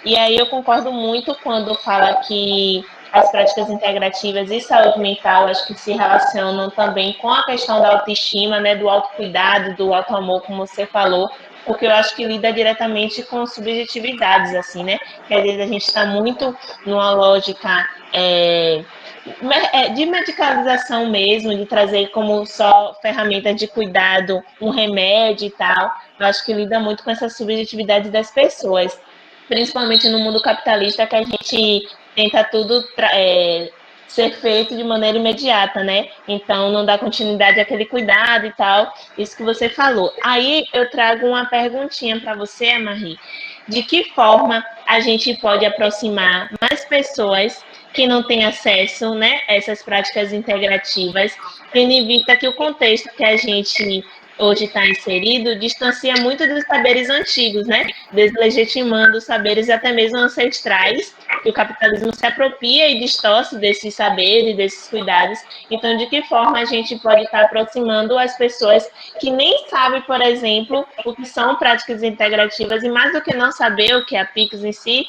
E aí eu concordo muito quando fala que as práticas integrativas e saúde mental, acho que se relacionam também com a questão da autoestima, né, do autocuidado, do autoamor, como você falou, porque eu acho que lida diretamente com subjetividades, assim, né, que às vezes a gente está muito numa lógica de medicalização mesmo, de trazer como só ferramenta de cuidado um remédio e tal. Eu acho que lida muito com essa subjetividade das pessoas, principalmente no mundo capitalista, que a gente tenta tudo ser feito de maneira imediata, né? Então não dá continuidade àquele cuidado e tal, isso que você falou. Aí eu trago uma perguntinha para você, Marie. De que forma a gente pode aproximar mais pessoas que não têm acesso, né, a essas práticas integrativas, tendo em vista que o contexto que a gente hoje está inserido distancia muito dos saberes antigos, né? Deslegitimando os saberes até mesmo ancestrais, que o capitalismo se apropria e distorce desses saberes, desses cuidados. Então, de que forma a gente pode estar aproximando as pessoas que nem sabem, por exemplo, o que são práticas integrativas e mais do que não saber o que é a PICS em si,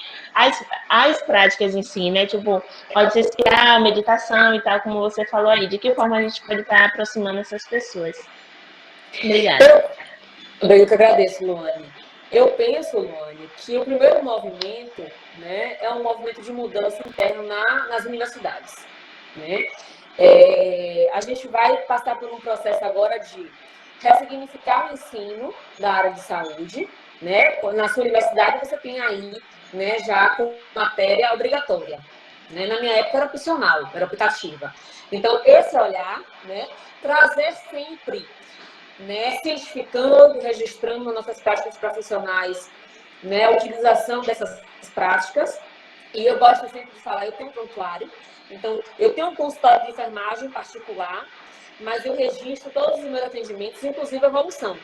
as práticas em si, né? Tipo, pode ser a meditação e tal, como você falou aí. De que forma a gente pode estar aproximando essas pessoas? Obrigada. Eu que agradeço, Luane. Eu penso, Luane, que o primeiro movimento, né, é um movimento de mudança interna nas universidades, né? A gente vai passar por um processo agora de ressignificar o ensino da área de saúde, né? Na sua universidade você tem aí, né, já com matéria obrigatória, né? Na minha época era opcional, era optativa. Então esse olhar, né, trazer sempre, né, cientificando, registrando nossas práticas profissionais, né, a utilização dessas práticas. E eu gosto sempre de falar, eu tenho um prontuário, então eu tenho um consultório de enfermagem particular, mas eu registro todos os meus atendimentos, inclusive a evolução.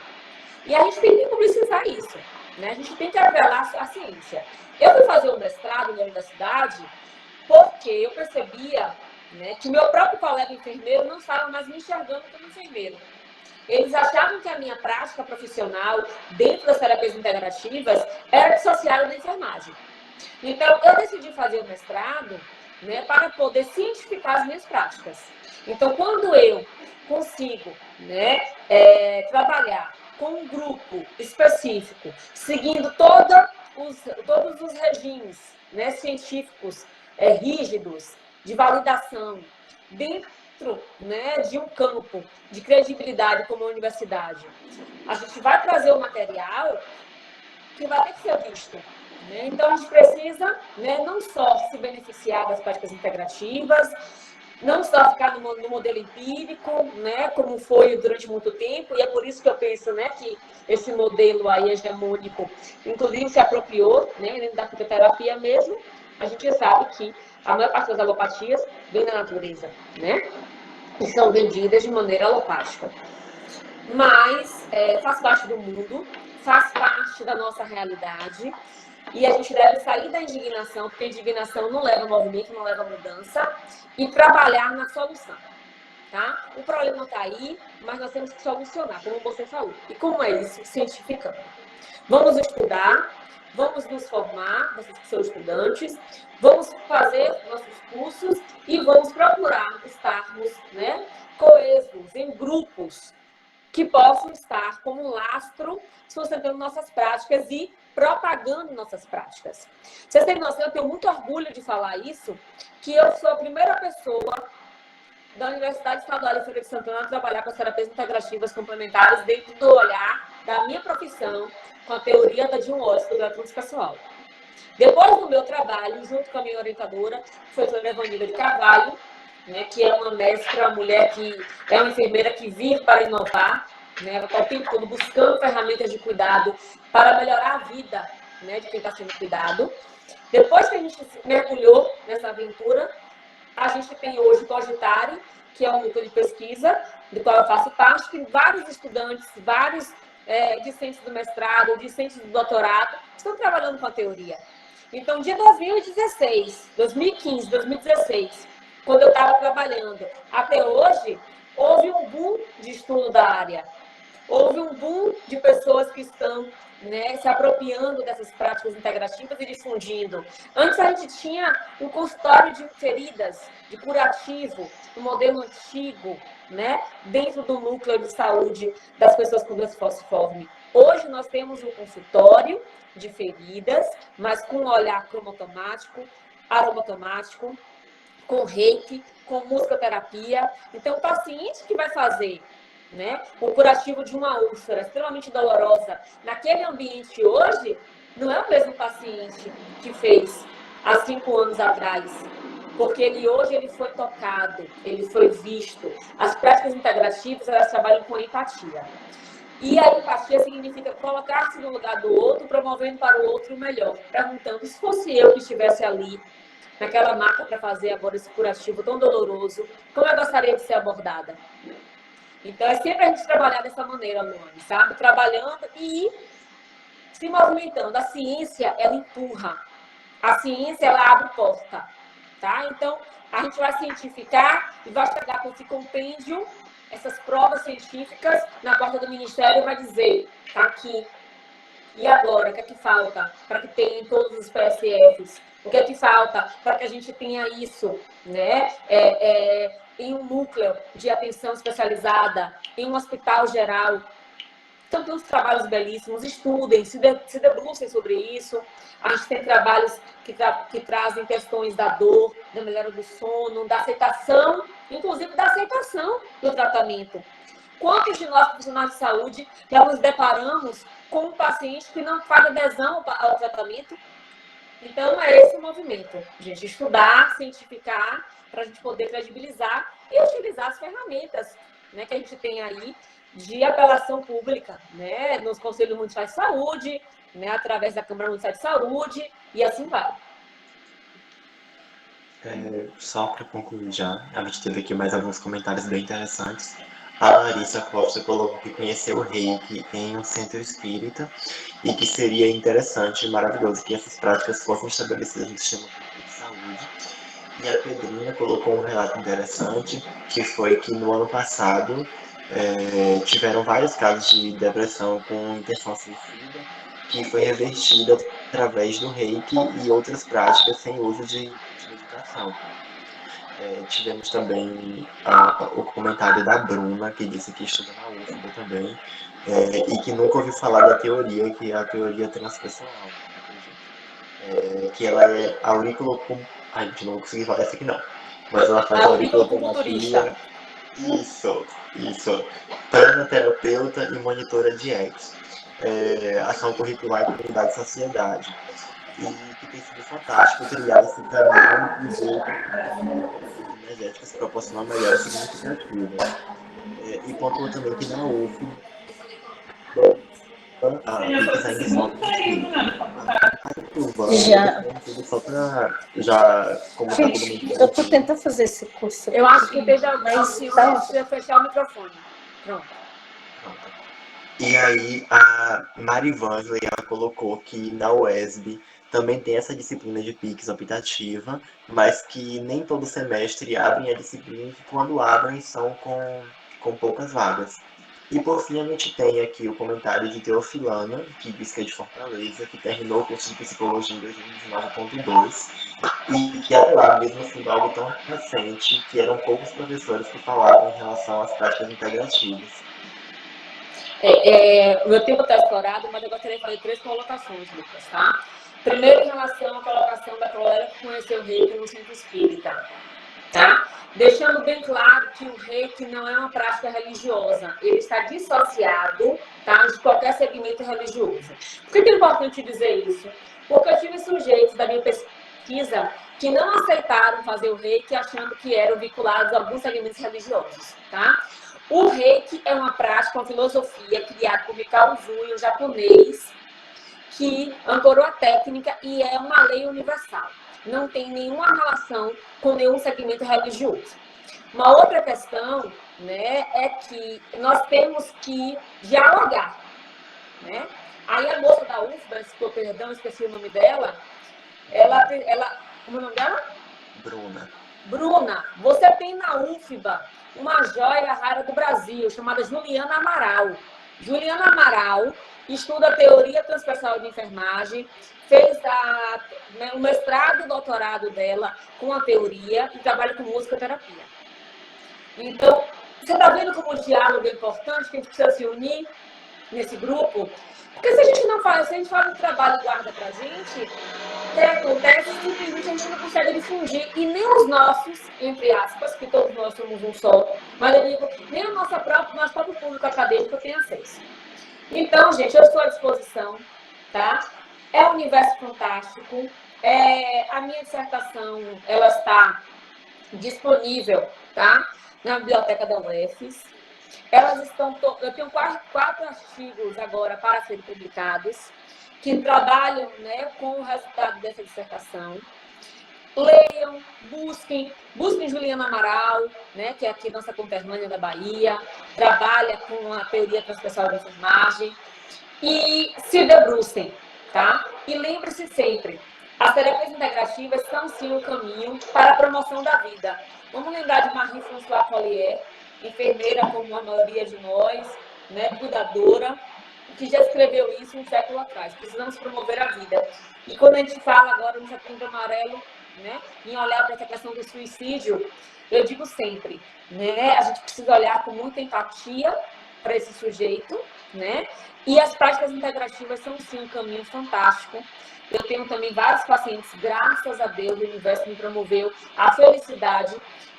E a gente tem que publicizar isso, né? A gente tem que revelar a ciência. Eu fui fazer um mestrado na universidade porque eu percebia, né, que o meu próprio colega enfermeiro não estava mais me enxergando como enfermeiro. Eles achavam que a minha prática profissional dentro das terapias integrativas era dissociada da enfermagem. Então, eu decidi fazer o mestrado, né, para poder cientificar as minhas práticas. Então, quando eu consigo, né, trabalhar com um grupo específico, seguindo todos os regimes, né, científicos rígidos, de validação dentro, né, de um campo de credibilidade como a universidade, a gente vai trazer o material que vai ter que ser visto. Né? Então, a gente precisa, né, não só se beneficiar das práticas integrativas, não só ficar no modelo empírico, né, como foi durante muito tempo, e é por isso que eu penso, né, que esse modelo aí hegemônico, inclusive, se apropriou, né, dentro da fitoterapia mesmo. A gente sabe que a maior parte das alopatias vem da natureza, né, e são vendidas de maneira alopática. Mas faz parte do mundo, faz parte da nossa realidade, e a gente deve sair da indignação, porque a indignação não leva a movimento, não leva a mudança, e trabalhar na solução. Tá? O problema está aí, mas nós temos que solucionar, como você falou. E como é isso? Cientificando. Vamos estudar, vamos nos formar, vocês que são estudantes, vamos fazer nossos cursos e vamos procurar estarmos, né, coesos, em grupos, que possam estar como um lastro sustentando nossas práticas e propagando nossas práticas. Vocês têm noção, eu tenho muito orgulho de falar isso, que eu sou a primeira pessoa da Universidade Estadual de Feira de Santana a trabalhar com as terapias integrativas complementares dentro do olhar da minha profissão com a teoria da Jim Watts, do tratamento pessoal. Depois do meu trabalho, junto com a minha orientadora, foi a doutora Evanilda de Carvalho, né, que é uma mestra, uma mulher que é uma enfermeira que vive para inovar, né, ela está o tempo todo buscando ferramentas de cuidado para melhorar a vida, né, de quem está sendo cuidado. Depois que a gente mergulhou nessa aventura, a gente tem hoje o Cogitare, que é um núcleo de pesquisa, do qual eu faço parte, tem vários estudantes, vários discentes do mestrado, discentes do doutorado, estão trabalhando com a teoria. Então, de 2016, 2015, 2016, quando eu estava trabalhando, até hoje, houve um boom de estudo da área. Houve um boom de pessoas que estão, né, se apropriando dessas práticas integrativas e difundindo. Antes a gente tinha um consultório de feridas, de curativo, um modelo antigo, né, dentro do núcleo de saúde das pessoas com doença falciforme. Hoje nós temos um consultório de feridas, mas com um olhar cromotomático, aromotomático, com reiki, com musicoterapia. Então, o paciente que vai fazer, né, o curativo de uma úlcera extremamente dolorosa naquele ambiente hoje, não é o mesmo paciente que fez há 5 anos atrás. Porque hoje ele foi tocado, ele foi visto. As práticas integrativas, elas trabalham com empatia. E a empatia significa colocar-se no lugar do outro, promovendo para o outro o melhor. Perguntando, se fosse eu que estivesse ali, naquela maca para fazer agora esse curativo tão doloroso, como eu gostaria de ser abordada? Então, é sempre a gente trabalhar dessa maneira, Luane, sabe? Trabalhando e se movimentando. A ciência, ela empurra. A ciência, ela abre porta, tá? Então, a gente vai cientificar e vai chegar com esse compêndio, essas provas científicas, na porta do Ministério e vai dizer, tá aqui. E agora, o que é que falta para que tenha em todos os PSFs? O que é que falta para que a gente tenha isso, né? Em um núcleo de atenção especializada, em um hospital geral? Então, tem uns trabalhos belíssimos, estudem, se debrucem sobre isso. A gente tem trabalhos que trazem questões da dor, da melhora do sono, da aceitação, inclusive da aceitação do tratamento. Quantos de nós, profissionais de saúde, já nos deparamos com um paciente que não faz adesão ao tratamento? Então, é esse o movimento, gente. Estudar, cientificar, para a gente poder credibilizar e utilizar as ferramentas, né, que a gente tem aí de apelação pública, né, nos Conselhos Municipais de Saúde, né, através da Câmara Municipal de Saúde, e assim vai. Só para concluir já, a gente teve aqui mais alguns comentários bem interessantes. A Larissa Costa colocou que conheceu o Reiki em um centro espírita e que seria interessante e maravilhoso que essas práticas fossem estabelecidas no sistema público de saúde. E a Pedrinha colocou um relato interessante, que foi que no ano passado tiveram vários casos de depressão com intenção suicida, que foi revertida através do Reiki e outras práticas sem uso de medicação. Tivemos também o comentário da Bruna, que disse que estuda na UFBA também, e que nunca ouviu falar da teoria, que é a teoria transpessoal, que ela é aurículo... Ai, gente, não vou conseguir falar essa aqui não. mas ela faz Ah, o fisiculturista. auriculoterapia. Isso. Pranoterapeuta e monitora de ex. Ação curricular e comunidade e sociedade. E que tem sido fantástico criar esse caminho e ver as energéticas proporcionam melhores significativas. E pontuou também que na UF a Pix ainda falta inscrito. Já. Só para já, como tá todo mundo Gente, eu tô tentando fazer esse curso. Eu acho que desde a Mas tá... precisa fechar o microfone. Pronto. E aí a Marivângela ela colocou que na UESB também tem essa disciplina de Pix optativa, mas que nem todo semestre abrem a disciplina e que quando abrem são com poucas vagas. E por fim a gente tem aqui o comentário de Teofilana, que diz que é de Fortaleza, que terminou o curso de psicologia em 2019.2 e que até lá mesmo sendo algo tão recente que eram poucos professores que falavam em relação às práticas integrativas. O meu tempo está explorado, mas eu gostaria de fazer 3 colocações, Lucas, tá? Primeiro, em relação à colocação da colega que conheceu o reiki no centro espírita, tá? Deixando bem claro que o reiki não é uma prática religiosa, ele está dissociado, tá, de qualquer segmento religioso. Por que é importante dizer isso? Porque eu tive sujeitos da minha pesquisa que não aceitaram fazer o reiki achando que eram vinculados a alguns segmentos religiosos, tá? O reiki é uma prática, uma filosofia criada por Mikao Usui, um japonês, que ancorou a técnica e é uma lei universal. Não tem nenhuma relação com nenhum segmento religioso. Uma outra questão, né, é que nós temos que dialogar, né? Aí a moça da UFBA, esqueci o nome dela, como é o nome dela? Bruna, você tem na UFBA uma joia rara do Brasil, chamada Juliana Amaral. Juliana Amaral estuda a teoria transpessoal de enfermagem, fez o mestrado e doutorado dela com a teoria e trabalha com musicoterapia. Então, você está vendo como o diálogo é importante, que a gente precisa se unir nesse grupo? Porque se a gente não faz, se a gente faz um trabalho e guarda pra gente, o que acontece? Simplesmente a gente não consegue difundir. E nem os nossos, entre aspas, que todos nós somos um só, mas eu digo, nem o nosso próprio público acadêmico tem acesso. Então, gente, eu estou à disposição, tá? É um universo fantástico. A minha dissertação, ela está disponível, tá? Na biblioteca da UFES. Eu tenho 4 artigos agora para serem publicados, que trabalham, né, com o resultado dessa dissertação. Leiam, busquem Juliana Amaral, né, que é aqui nossa conterrânea da Bahia, trabalha com a teoria transpessoal da enfermagem, e se debrucem, tá? E lembre-se sempre, as terapias integrativas são sim o caminho para a promoção da vida. Vamos lembrar de Marie-Françoise Collier, enfermeira como a maioria de nós, né, cuidadora, que já escreveu isso um século atrás. Precisamos promover a vida. E quando a gente fala agora no Setembro Amarelo, né, em olhar para essa questão do suicídio, eu digo sempre, né, a gente precisa olhar com muita empatia para esse sujeito, né? E as práticas integrativas são sim um caminho fantástico. Eu tenho também vários pacientes, graças a Deus, o universo me promoveu a felicidade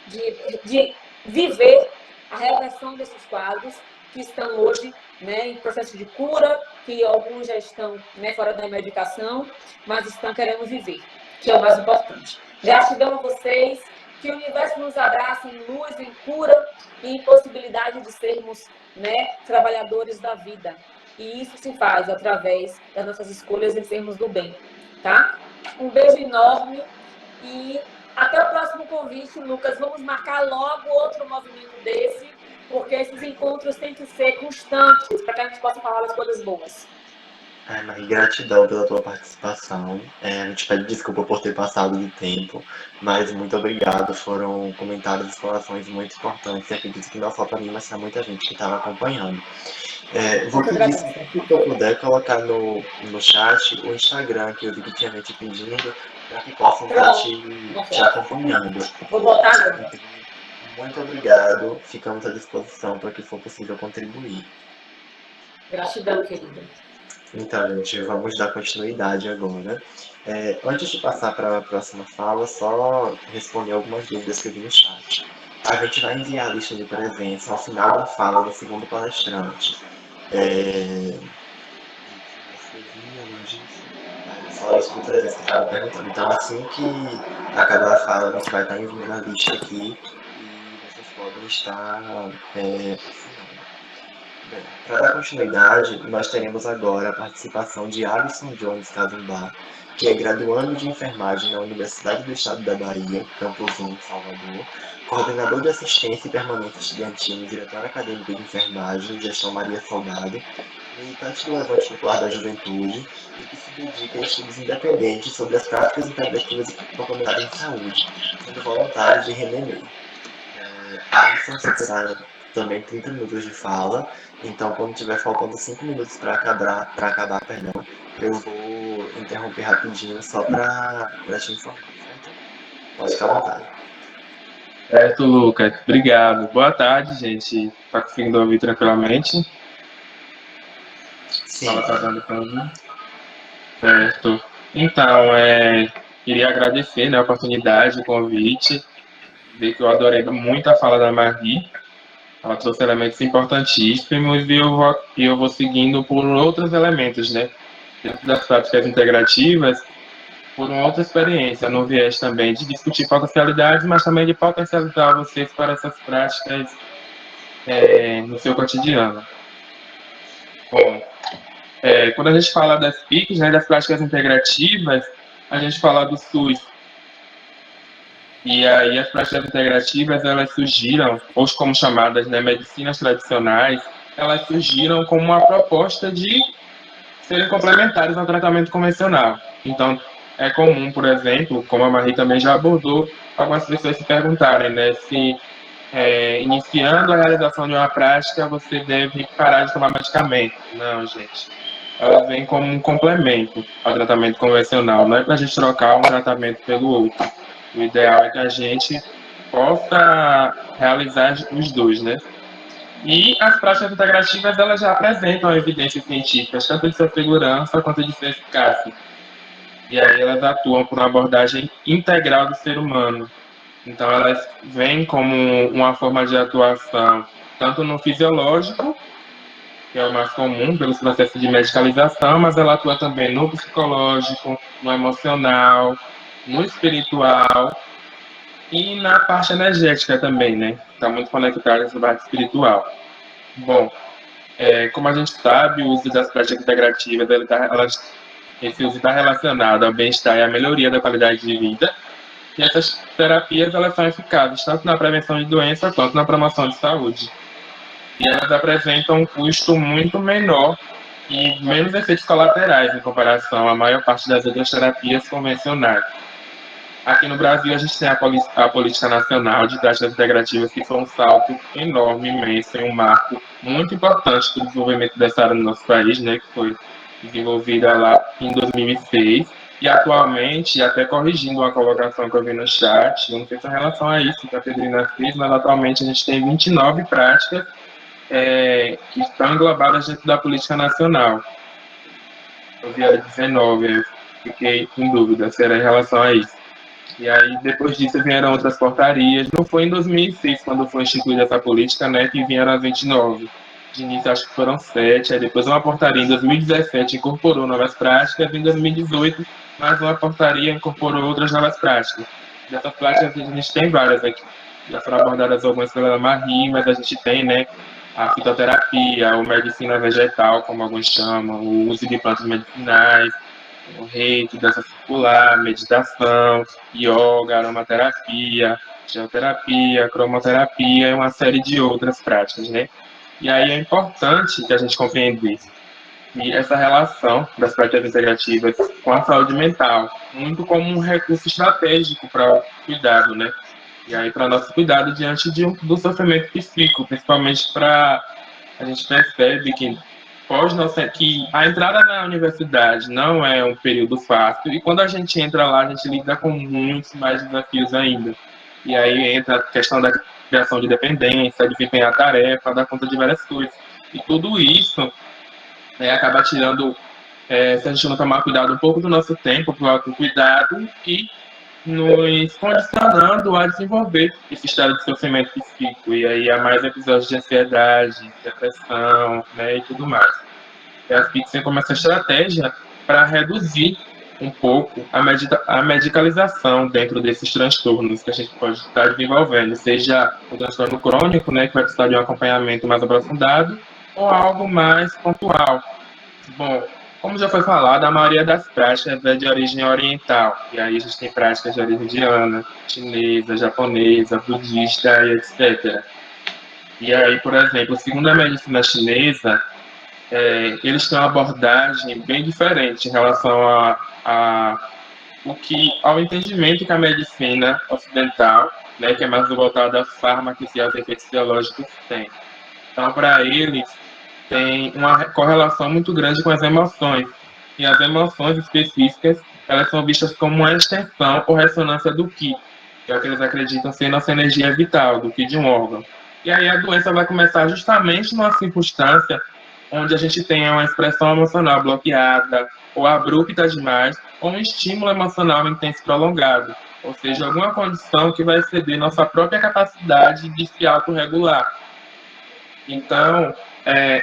de viver a reversão desses quadros que estão hoje, né, em processo de cura, que alguns já estão, né, fora da medicação, mas estão querendo viver, que é o mais importante. Gratidão a vocês, que o universo nos abrace em luz, em cura e em possibilidade de sermos, né, trabalhadores da vida. E isso se faz através das nossas escolhas em sermos do bem, tá? Um beijo enorme e até o próximo convite, Lucas. Vamos marcar logo outro movimento desse, porque esses encontros têm que ser constantes para que a gente possa falar das coisas boas. Maria, gratidão pela tua participação. A gente pede desculpa por ter passado do tempo, mas muito obrigado. Foram comentários e explorações muito importantes e acredito que não só para mim, mas para muita gente que estava acompanhando. Vou pedir, se eu puder, colocar no chat o Instagram, que eu vi que tinha gente pedindo, para que possam estar te acompanhando. Vou botar agora. Muito obrigado. Ficamos à disposição para que for possível contribuir. Gratidão, querida. Então, gente, vamos dar continuidade agora. Antes de passar para a próxima fala, só responder algumas dúvidas que eu vi no chat. A gente vai enviar a lista de presença ao final da fala do segundo palestrante. Só a lista de presença que estava perguntando. Então, assim que acabar a fala, a gente vai estar enviando a lista aqui e vocês podem estar assinando. Bem, para dar continuidade, nós teremos agora a participação de Alisson Jones Cavimbar, que é graduando de enfermagem na Universidade do Estado da Bahia, Campus 1, Salvador, coordenador de assistência e permanência estudantil no Diretório Acadêmico de Enfermagem, Gestão Maria Soldado, militante do Levante Popular da Juventude e que se dedica a estudos independentes sobre as práticas integrativas e complementares em saúde, sendo voluntário de Renemei. Alisson terá também 30 minutos de fala, então quando tiver faltando 5 minutos para acabar, perdão, eu vou interromper rapidinho só para te informar, certo? Pode ficar à vontade. Certo, Lucas. Obrigado. Boa tarde, gente. Tá conseguindo ouvir tranquilamente? Sim. Fala, tá dando pra ouvir? Certo. Então, queria agradecer, né, a oportunidade, o convite. Dizer que eu adorei muito a fala da Marie. Ela trouxe elementos importantíssimos e eu vou seguindo por outros elementos, né? Dentro das práticas integrativas, por uma outra experiência, no viés também de discutir potencialidades, mas também de potencializar vocês para essas práticas no seu cotidiano. Bom, quando a gente fala das PICs, né, das práticas integrativas, a gente fala do SUS. E aí as práticas integrativas, elas surgiram, ou como chamadas, né, medicinas tradicionais, elas surgiram como uma proposta de serem complementares ao tratamento convencional. Então, é comum, por exemplo, como a Marie também já abordou, algumas pessoas se perguntarem, né, se iniciando a realização de uma prática, você deve parar de tomar medicamento. Não, gente. Ela vem como um complemento ao tratamento convencional, não é para a gente trocar um tratamento pelo outro. O ideal é que a gente possa realizar os dois, né? E as práticas integrativas, elas já apresentam evidências científicas, tanto de sua segurança quanto de sua eficácia. E aí elas atuam por uma abordagem integral do ser humano. Então, elas vêm como uma forma de atuação tanto no fisiológico, que é o mais comum pelos processos de medicalização, mas ela atua também no psicológico, no emocional, no espiritual e na parte energética também, né? Está muito conectada com essa parte espiritual. Bom, como a gente sabe, o uso das práticas integrativas, esse uso está relacionado ao bem-estar e à melhoria da qualidade de vida. E essas terapias, elas são eficazes tanto na prevenção de doença quanto na promoção de saúde. E elas apresentam um custo muito menor e menos efeitos colaterais em comparação à maior parte das outras terapias convencionais. Aqui no Brasil, a gente tem a Política Nacional de Práticas Integrativas, que foi um salto enorme, imenso, e um marco muito importante para o desenvolvimento dessa área no nosso país, né, que foi desenvolvida lá em 2006. E atualmente, até corrigindo uma colocação que eu vi no chat, eu não sei se é em relação a isso que a Pedrina fez, mas atualmente a gente tem 29 práticas que estão englobadas dentro da política nacional. Eu vi ali 19, eu fiquei em dúvida se era em relação a isso. E aí, depois disso, vieram outras portarias. Não foi em 2006, quando foi instituída essa política, né, que vieram as 29. De início, acho que foram 7. Aí, depois, uma portaria em 2017 incorporou novas práticas. Em 2018, mais uma portaria incorporou outras novas práticas. Dessas práticas, a gente tem várias aqui. Já foram abordadas algumas pela Marie, mas a gente tem, né, a fitoterapia, a medicina vegetal, como alguns chamam, o uso de plantas medicinais, o reiki, dança circular, meditação, yoga, aromaterapia, geoterapia, cromoterapia e uma série de outras práticas, né? E aí é importante que a gente compreenda isso. E essa relação das práticas integrativas com a saúde mental, muito como um recurso estratégico para o cuidado, né? E aí para nosso cuidado diante do sofrimento psíquico, principalmente para a gente percebe que que a entrada na universidade não é um período fácil e quando a gente entra lá a gente lida com muitos mais desafios ainda. E aí entra a questão da criação de dependência, desempenhar tarefa, dar conta de várias coisas. E tudo isso acaba tirando se a gente não tomar cuidado um pouco do nosso tempo para o autocuidado e nos condicionando a desenvolver esse estado de sofrimento psíquico. E aí há mais episódios de ansiedade, depressão, né, e tudo mais. E a Pixel como essa estratégia para reduzir um pouco a medicalização dentro desses transtornos que a gente pode estar desenvolvendo, seja o transtorno crônico, né, que vai precisar de um acompanhamento mais aprofundado, ou algo mais pontual. Bom, como já foi falado, a maioria das práticas é de origem oriental, e aí a gente tem práticas de origem indiana, chinesa, japonesa, budista e etc. E aí, por exemplo, segundo a medicina chinesa, eles têm uma abordagem bem diferente em relação ao entendimento que a medicina ocidental, né, que é mais voltada a fármacos e aos efeitos biológicos, tem. Então, para eles, tem uma correlação muito grande com as emoções. E as emoções específicas, elas são vistas como uma extensão ou ressonância do Qi, que é o que eles acreditam ser nossa energia vital, do Qi de um órgão. E aí a doença vai começar justamente numa circunstância onde a gente tenha uma expressão emocional bloqueada, ou abrupta demais, ou um estímulo emocional intenso e prolongado, ou seja, alguma condição que vai exceder nossa própria capacidade de se autorregular. Então,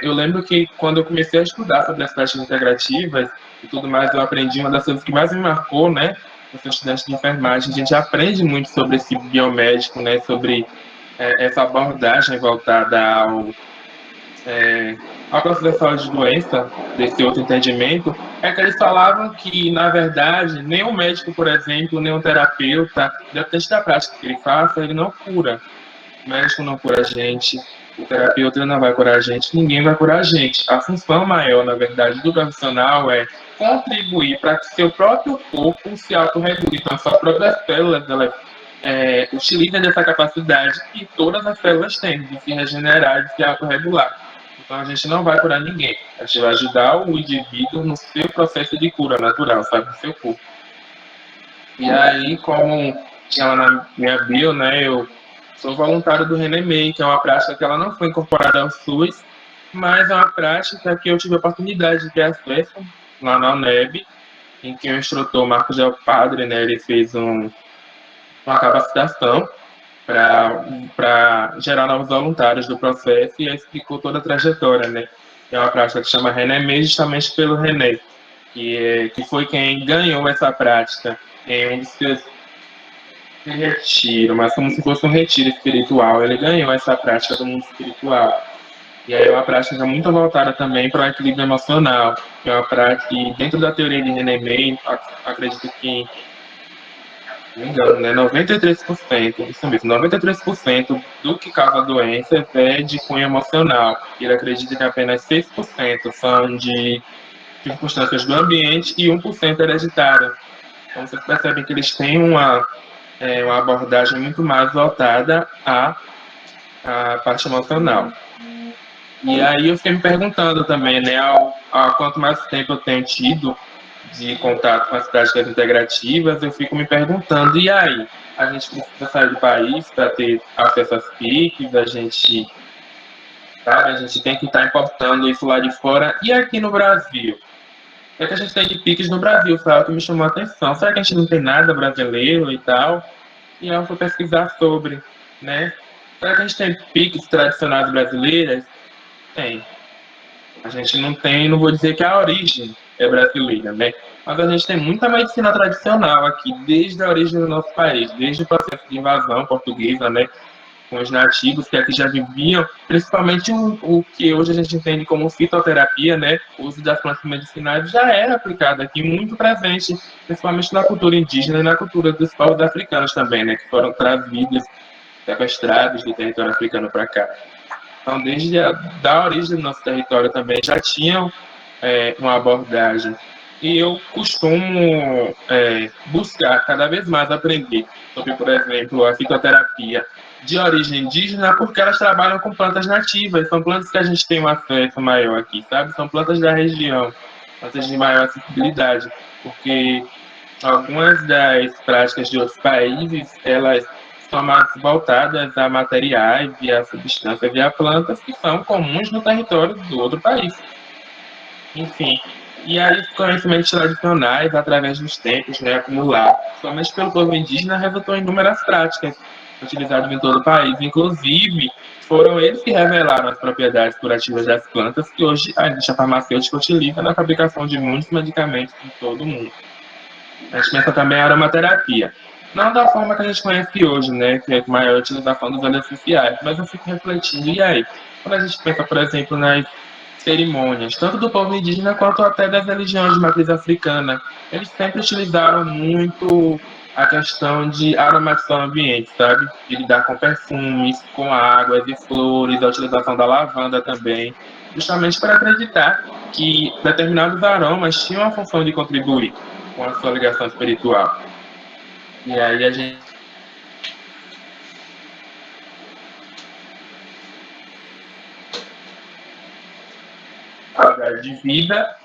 eu lembro que quando eu comecei a estudar sobre as práticas integrativas e tudo mais, eu aprendi uma das coisas que mais me marcou, né? Eu sou estudante de enfermagem, a gente aprende muito sobre esse biomédico, né? Sobre essa abordagem voltada ao processo da saúde de doença, desse outro entendimento, é que eles falavam que, na verdade, nem o médico, por exemplo, nem o terapeuta, dependente da prática que ele faça, ele não cura. O médico não cura a gente, o terapeuta não vai curar a gente, ninguém vai curar a gente. A função maior, na verdade, do profissional é contribuir para que seu próprio corpo se autorregule. Então, suas próprias células, elas utilizem dessa capacidade que todas as células têm de se regenerar, de se autorregular. Então, a gente não vai curar ninguém. A gente vai ajudar o indivíduo no seu processo de cura natural, sabe, do seu corpo. E aí, como tinha lá na minha bio, né, eu sou voluntário do Renemei, que é uma prática que ela não foi incorporada ao SUS, mas é uma prática que eu tive a oportunidade de ter acesso lá na UNEB, em que o instrutor Marcos Del Padre, né, ele fez uma capacitação para gerar novos voluntários do processo e explicou toda a trajetória, né? É uma prática que chama Renemei justamente pelo René, que foi quem ganhou essa prática em um dos seus retiro, mas como se fosse um retiro espiritual. Ele ganhou essa prática do mundo espiritual. E aí é uma prática muito voltada também para o equilíbrio emocional, que é uma prática que, dentro da teoria de René May, acredito que, não me engano, né, 93%, isso mesmo, 93% do que causa a doença é de cunho emocional. Ele acredita que apenas 6% são de circunstâncias do ambiente e 1% hereditária. Então, vocês percebem que eles têm uma abordagem muito mais voltada à parte emocional. E aí eu fiquei me perguntando também, né, quanto mais tempo eu tenho tido de contato com as práticas integrativas, eu fico me perguntando, e aí? A gente precisa sair do país para ter acesso às PICs, a gente tem que estar importando isso lá de fora, e aqui no Brasil? O que é que a gente tem de PICs no Brasil? Foi algo que me chamou a atenção. Será que a gente não tem nada brasileiro e tal? E eu fui pesquisar sobre, né? Será que a gente tem PICs tradicionais brasileiras? Tem. A gente não tem, não vou dizer que a origem é brasileira, né? Mas a gente tem muita medicina tradicional aqui, desde a origem do nosso país, desde o processo de invasão portuguesa, né? Com os nativos que aqui já viviam, principalmente o que hoje a gente entende como fitoterapia, né? O uso das plantas medicinais já era aplicado aqui, muito presente, principalmente na cultura indígena e na cultura dos povos africanos também, né? Que foram trazidos, sequestrados do território africano para cá. Então, desde da origem do nosso território também já tinham uma abordagem. E eu costumo buscar cada vez mais aprender sobre, por exemplo, a fitoterapia de origem indígena, porque elas trabalham com plantas nativas, são plantas que a gente tem um acesso maior aqui, sabe? São plantas da região, plantas de maior acessibilidade, porque algumas das práticas de outros países, elas são mais voltadas a materiais e a substâncias e a plantas que são comuns no território do outro país. Enfim, E aí, os conhecimentos tradicionais, através dos tempos, né, acumulados, somente pelo povo indígena, resultou em inúmeras práticas utilizadas em todo o país. Inclusive, foram eles que revelaram as propriedades curativas das plantas que hoje a indústria farmacêutica utiliza na fabricação de muitos medicamentos em todo o mundo. A gente pensa também a aromaterapia. Não da forma que a gente conhece hoje, né, que é a maior utilização dos óleos essenciais, mas eu fico refletindo, e aí? Quando a gente pensa, por exemplo, nas cerimônias, tanto do povo indígena quanto até das religiões de matriz africana, eles sempre utilizaram muito a questão de aromatizar o ambiente, sabe? De lidar com perfumes, com águas e flores, a utilização da lavanda também, justamente para acreditar que determinados aromas tinham a função de contribuir com a sua ligação espiritual. E aí a gente qualidade de vida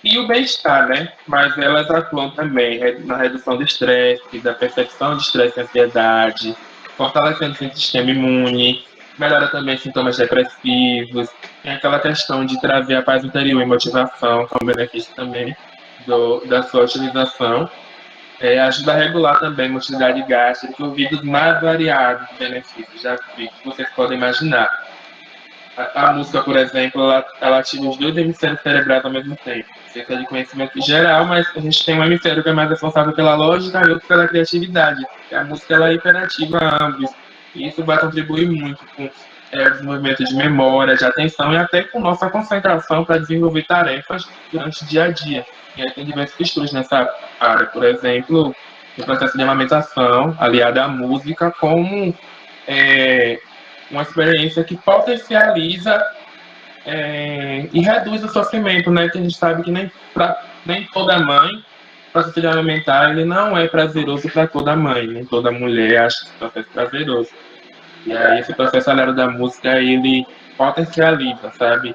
e o bem-estar, né? Mas elas atuam também na redução do estresse, da percepção de estresse e ansiedade, fortalecendo o sistema imune, melhora também sintomas depressivos, tem aquela questão de trazer a paz interior e motivação, que é um benefício também da sua utilização. Ajuda a regular também a motilidade gástrica e ouvidos mais variados de benefícios, já que vocês podem imaginar. A música, por exemplo, ela ativa os dois hemisférios cerebrais ao mesmo tempo. Isso é de conhecimento geral, mas a gente tem um hemisfério que é mais responsável pela lógica e outro pela criatividade. E a música ela é hiperativa a ambos. E isso vai contribuir muito com o desenvolvimento de memória, de atenção e até com nossa concentração para desenvolver tarefas durante o dia a dia. E aí tem diversos estudos nessa área. Por exemplo, o processo de amamentação, aliado à música, como uma experiência que potencializa e reduz o sofrimento, né? Que a gente sabe que nem toda mãe, o processo de alimentar, ele não é prazeroso para toda mãe, nem toda mulher acha esse processo prazeroso. E aí esse processo aliado da música, ele potencializa, sabe?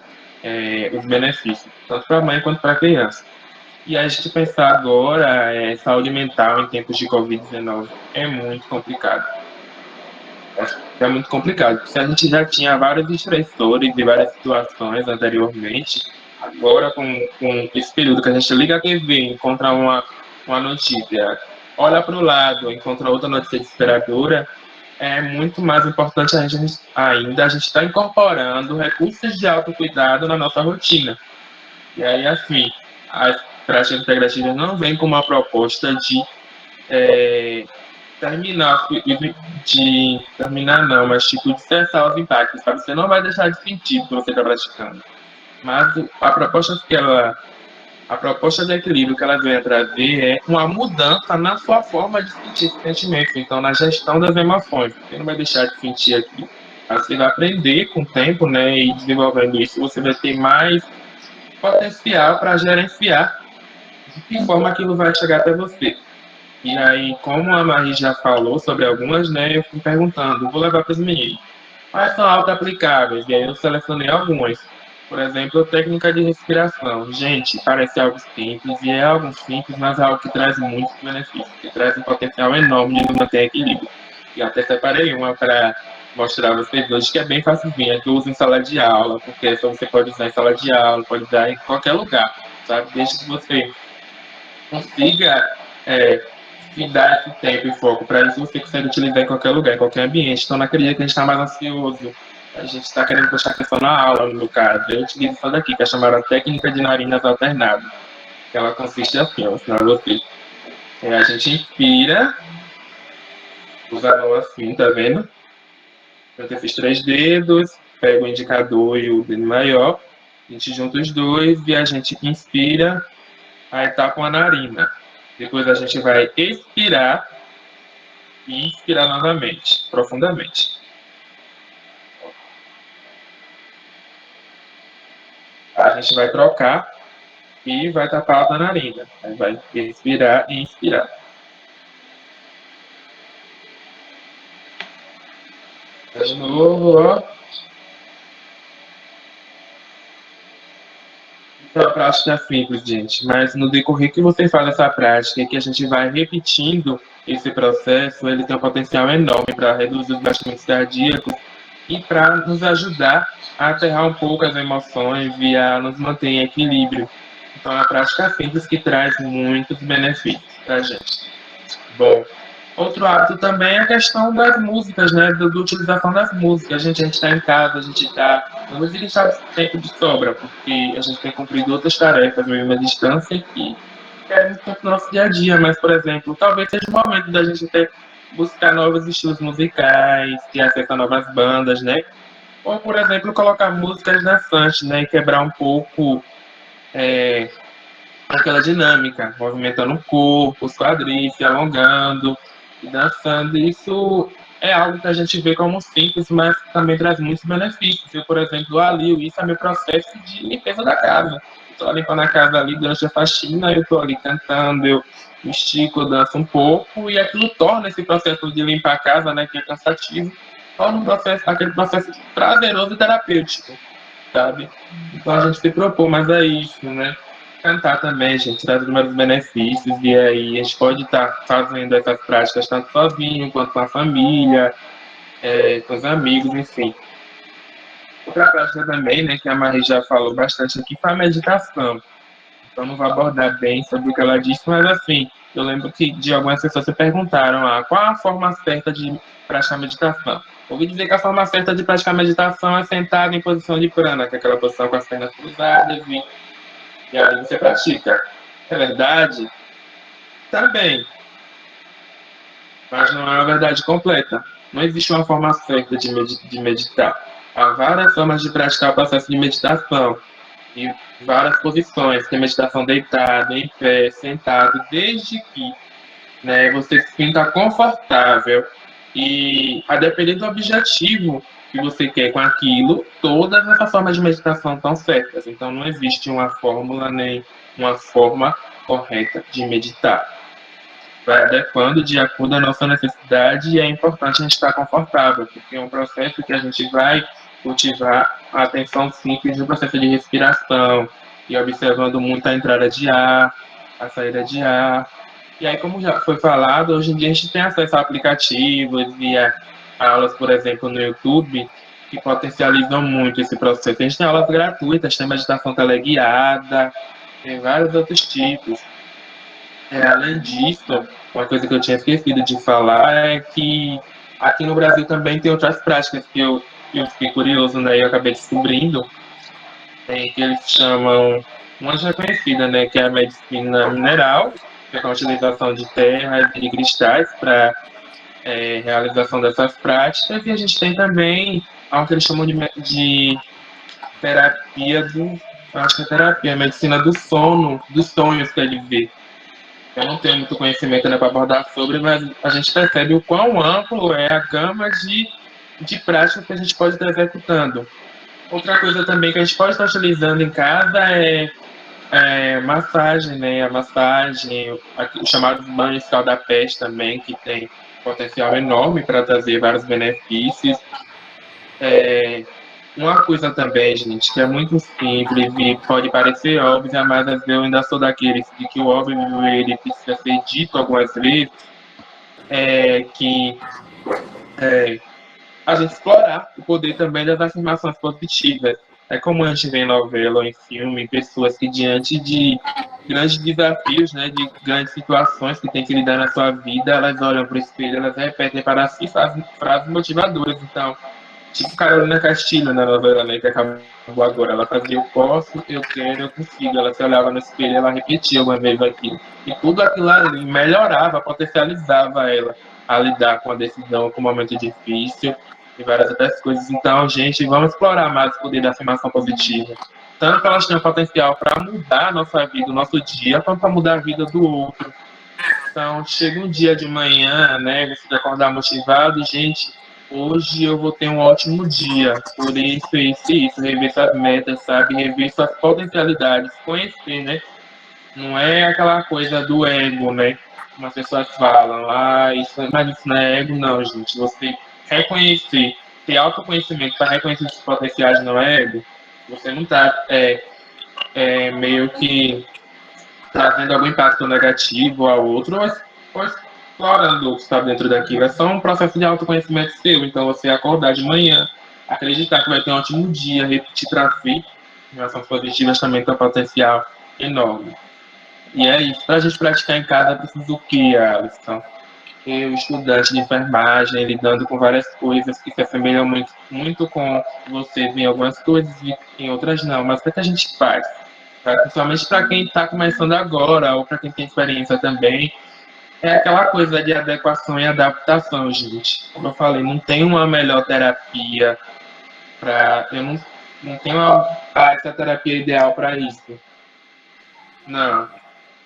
Os benefícios, tanto para a mãe quanto para a criança. E a gente pensar agora, saúde mental em tempos de Covid-19 é muito complicado. É muito complicado. Se a gente já tinha vários estressores e várias situações anteriormente, agora com esse período que a gente liga a TV, encontra uma notícia, olha para o lado, encontra outra notícia desesperadora, é muito mais importante ainda a gente estar incorporando recursos de autocuidado na nossa rotina. E aí, assim, as práticas integrativas não vêm com uma proposta de terminar não, mas tipo de cessar os impactos, sabe? Você não vai deixar de sentir o que você está praticando. Mas a proposta de equilíbrio que ela vem trazer é uma mudança na sua forma de sentir esse sentimento, então na gestão das emoções. Você não vai deixar de sentir aqui. Você vai aprender com o tempo, né, e desenvolvendo isso, você vai ter mais potencial para gerenciar de que forma aquilo vai chegar até você. E aí, como a Marie já falou sobre algumas, né, eu fui perguntando, vou levar para os meninos. Quais são auto-aplicáveis? E aí eu selecionei algumas. Por exemplo, técnica de respiração. Gente, parece algo simples, e é algo simples, mas é algo que traz muitos benefícios, que traz um potencial enorme de nos manter equilíbrio. E até separei uma para mostrar a vocês hoje, que é bem facilzinha, que eu uso em sala de aula, porque essa você pode usar em sala de aula, pode usar em qualquer lugar, sabe? Desde que você consiga se dar esse tempo e foco para isso, você consegue utilizar em qualquer lugar, em qualquer ambiente. Então, naquele dia que a gente está mais ansioso, a gente está querendo prestar atenção na aula, no caso, eu utilizo isso daqui, que é chamada técnica de narinas alternadas. Ela consiste assim, ó, vou ensinar vocês. A gente inspira, usa a mão assim, tá vendo? Junta esses 3 dedos, pega o indicador e o dedo maior, a gente junta os dois e a gente inspira, aí tapa uma narina. Depois a gente vai expirar e inspirar novamente, profundamente. A gente vai trocar e vai tapar a narina. Aí vai expirar e inspirar. De novo, ó. É uma prática simples, gente, mas no decorrer que você faz essa prática e que a gente vai repetindo esse processo, ele tem um potencial enorme para reduzir os batimentos cardíacos e para nos ajudar a aterrar um pouco as emoções e a nos manter em equilíbrio. Então, é uma prática simples que traz muitos benefícios para a gente. Bom, outro hábito também é a questão das músicas, né? Da utilização das músicas. A gente está em casa, a gente está. Não existe tempo de sobra, porque a gente tem cumprido outras tarefas mesmo à distância que querem muito tempo no nosso dia a dia. Mas, por exemplo, talvez seja o momento da gente ter, buscar novos estilos musicais, ter acesso a novas bandas, né? Ou, por exemplo, colocar músicas dançantes, né? E quebrar um pouco aquela dinâmica, movimentando o corpo, os quadris, se alongando e dançando. Isso é algo que a gente vê como simples, mas também traz muitos benefícios. Eu, por exemplo, alio isso é meu processo de limpeza da casa. Estou limpando a casa ali durante a faxina, eu estou ali cantando, eu me estico, eu danço um pouco, e aquilo torna esse processo de limpar a casa, né, que é cansativo, torna um processo, aquele processo prazeroso e terapêutico, sabe? Então a gente se propõe mais a isso, né? Cantar também, gente, traz inúmeros benefícios, e aí a gente pode estar fazendo essas práticas tanto sozinho, quanto com a família, com os amigos, enfim. Outra prática também, né, que a Marie já falou bastante aqui, foi a meditação. Então não vou abordar bem sobre o que ela disse, mas assim, eu lembro que de algumas pessoas se perguntaram qual a forma certa de praticar meditação. Ouvi dizer que a forma certa de praticar meditação é sentado em posição de prana, que é aquela posição com as pernas cruzadas e aí você pratica. É verdade? Também, mas não é uma verdade completa. Não existe uma forma certa de meditar. Há várias formas de praticar o processo de meditação e várias posições. Tem meditação deitado, em pé, sentado, desde que, né, você se sinta confortável e, a depender do objetivo que você quer com aquilo, todas essas formas de meditação estão certas. Então, não existe uma fórmula nem uma forma correta de meditar. Vai adequando de acordo à nossa necessidade, e é importante a gente estar confortável, porque é um processo que a gente vai cultivar a atenção simples no processo de respiração e observando muito a entrada de ar, a saída de ar. E aí, como já foi falado, hoje em dia a gente tem acesso a aplicativos e a aulas, por exemplo, no YouTube, que potencializam muito esse processo. A gente tem aulas gratuitas, tem meditação teleguiada, tem vários outros tipos. Além disso, uma coisa que eu tinha esquecido de falar é que aqui no Brasil também tem outras práticas que eu fiquei curioso, né? E eu acabei descobrindo, que eles chamam, uma já conhecida, né? Que é a medicina mineral, que é a utilização de terra e de cristais para realização dessas práticas. E a gente tem também algo que eles chamam de terapia do. Acho que é terapia, medicina do sono, dos sonhos, quer dizer. Eu não tenho muito conhecimento ainda para abordar sobre, mas a gente percebe o quão amplo é a gama de práticas que a gente pode estar executando. Outra coisa também que a gente pode estar utilizando em casa é massagem, né? A massagem, o chamado banho escaldapés também, que tem potencial enorme para trazer vários benefícios. Uma coisa também, gente, que é muito simples e pode parecer óbvia, mas eu ainda sou daqueles de que o óbvio ele precisa ser dito algumas vezes, que a gente explorar o poder também das afirmações positivas. É como a gente vê em novela ou em filme, pessoas que diante de grandes desafios, né, de grandes situações que tem que lidar na sua vida, elas olham para o espelho, elas repetem para si frases motivadoras. Então, tipo Carolina Castilho na novela, né, que acabou agora. Ela fazia eu posso, eu quero, eu consigo. Ela se olhava no espelho e ela repetia alguma vez aquilo. E tudo aquilo ali melhorava, potencializava ela a lidar com a decisão, com o momento difícil e várias outras coisas. Então, gente, vamos explorar mais o poder da afirmação positiva. Tanto elas têm o potencial para mudar a nossa vida, o nosso dia, quanto para mudar a vida do outro. Então, chega um dia de manhã, né, você acordar motivado, gente, hoje eu vou ter um ótimo dia, por isso, rever suas metas, sabe, rever suas potencialidades, conhecer, né, não é aquela coisa do ego, né, como as pessoas falam, mas isso não é ego, não, gente, você reconhecer, ter autoconhecimento para reconhecer esses potenciais não é ego, você não está meio que trazendo algum impacto negativo ao outro, ou explorando o que está dentro daquilo. É só um processo de autoconhecimento seu. Então, você acordar de manhã, acreditar que vai ter um ótimo dia, repetir para si, ações positivas também têm potencial enorme. E é isso. Para a gente praticar em casa, precisa o quê, Alisson? Eu, estudante de enfermagem, lidando com várias coisas que se assemelham muito, muito com vocês em algumas coisas e em outras não. Mas o que é que a gente faz? Principalmente para quem está começando agora ou para quem tem experiência também, é aquela coisa de adequação e adaptação, gente. Como eu falei, não tem uma melhor terapia para. Eu não tenho essa terapia ideal para isso. Não.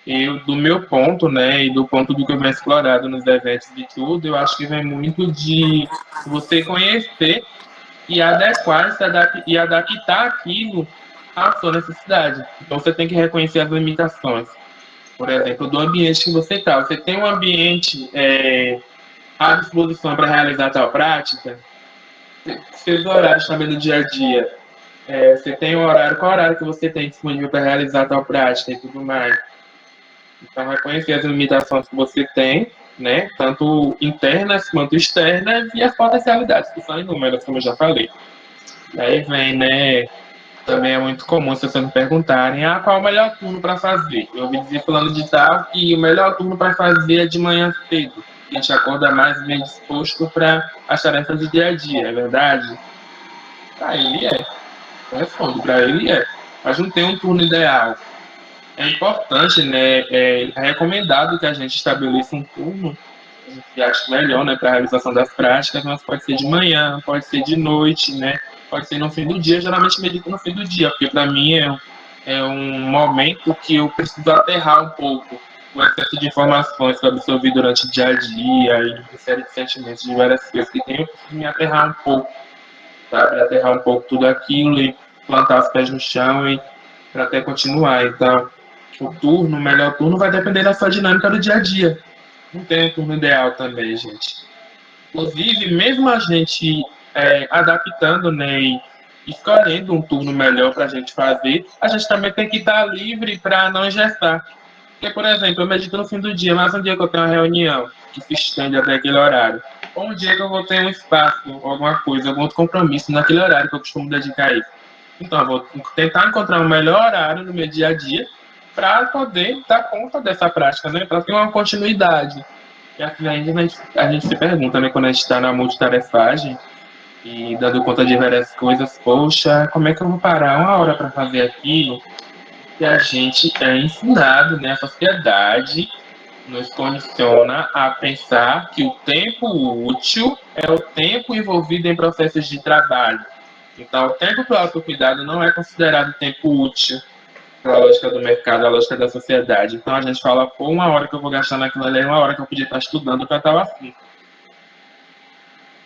Eu, do meu ponto, né, e do ponto do que eu venho explorado nos eventos de tudo, eu acho que vem muito de você conhecer e adequar e adaptar aquilo à sua necessidade. Então, você tem que reconhecer as limitações. Por exemplo, do ambiente que você está. Você tem um ambiente à disposição para realizar tal prática, seus horários também do dia a dia. Você tem um horário, qual horário que você tem disponível para realizar tal prática e tudo mais. Então, reconhecer as limitações que você tem, né, tanto internas quanto externas, e as potencialidades, que são inúmeras, como eu já falei. Daí vem, né, também é muito comum se vocês me perguntarem, qual é o melhor turno para fazer? Eu ouvi dizer falando de tal que o melhor turno para fazer é de manhã cedo. A gente acorda mais bem disposto para as tarefas do dia a dia, é verdade? Para ele é. Eu respondo, para ele é. Mas não tem um turno ideal. É importante, né? É recomendado que a gente estabeleça um turno, a gente acha melhor, né, para a realização das práticas, mas pode ser de manhã, pode ser de noite, né? Pode ser no fim do dia, geralmente medito no fim do dia, porque para mim é um momento que eu preciso aterrar um pouco o excesso de informações que eu absorvi durante o dia a dia e uma série de sentimentos de várias coisas que tenho, eu preciso me aterrar um pouco, sabe? Aterrar um pouco tudo aquilo e plantar os pés no chão e para até continuar. Então, o melhor turno vai depender da sua dinâmica do dia a dia. Não tem um turno ideal também, gente. Inclusive, mesmo a gente adaptando, né, e escolhendo um turno melhor para a gente fazer, a gente também tem que estar livre para não engessar. Porque, por exemplo, eu medito no fim do dia, mas um dia que eu tenho uma reunião que se estende até aquele horário, ou um dia que eu vou ter um espaço, alguma coisa, algum outro compromisso naquele horário que eu costumo dedicar a isso. Então, eu vou tentar encontrar um melhor horário no meu dia a dia para poder dar conta dessa prática, né? Para ter uma continuidade. E assim, a gente se pergunta, né, quando a gente está na multitarefagem e dando conta de várias coisas, poxa, como é que eu vou parar uma hora para fazer aquilo? E a gente é ensinado, né, a sociedade nos condiciona a pensar que o tempo útil é o tempo envolvido em processos de trabalho. Então, o tempo para o autocuidado não é considerado tempo útil pela lógica do mercado, a lógica da sociedade. Então, a gente fala, pô, uma hora que eu vou gastar naquilo ali é uma hora que eu podia estar estudando para tal assunto.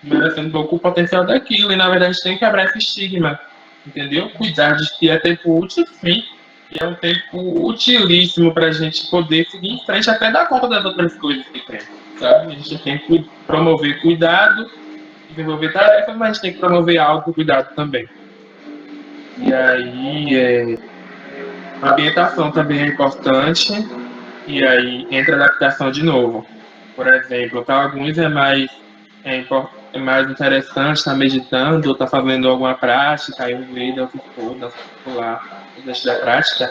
Merecendo um pouco o potencial daquilo. E, na verdade, a gente tem que quebrar esse estigma, entendeu? Cuidar de que é tempo útil, sim. E é um tempo utilíssimo para a gente poder seguir em frente, até dar conta das outras coisas que tem, sabe? A gente tem que promover cuidado, desenvolver tarefas, mas a gente tem que promover autocuidado também. E aí, a ambientação também é importante, e aí entra a adaptação de novo. Por exemplo, para alguns é mais interessante estar meditando, ou estar fazendo alguma prática, ayurveda, o que for, dança popular, dentro da prática,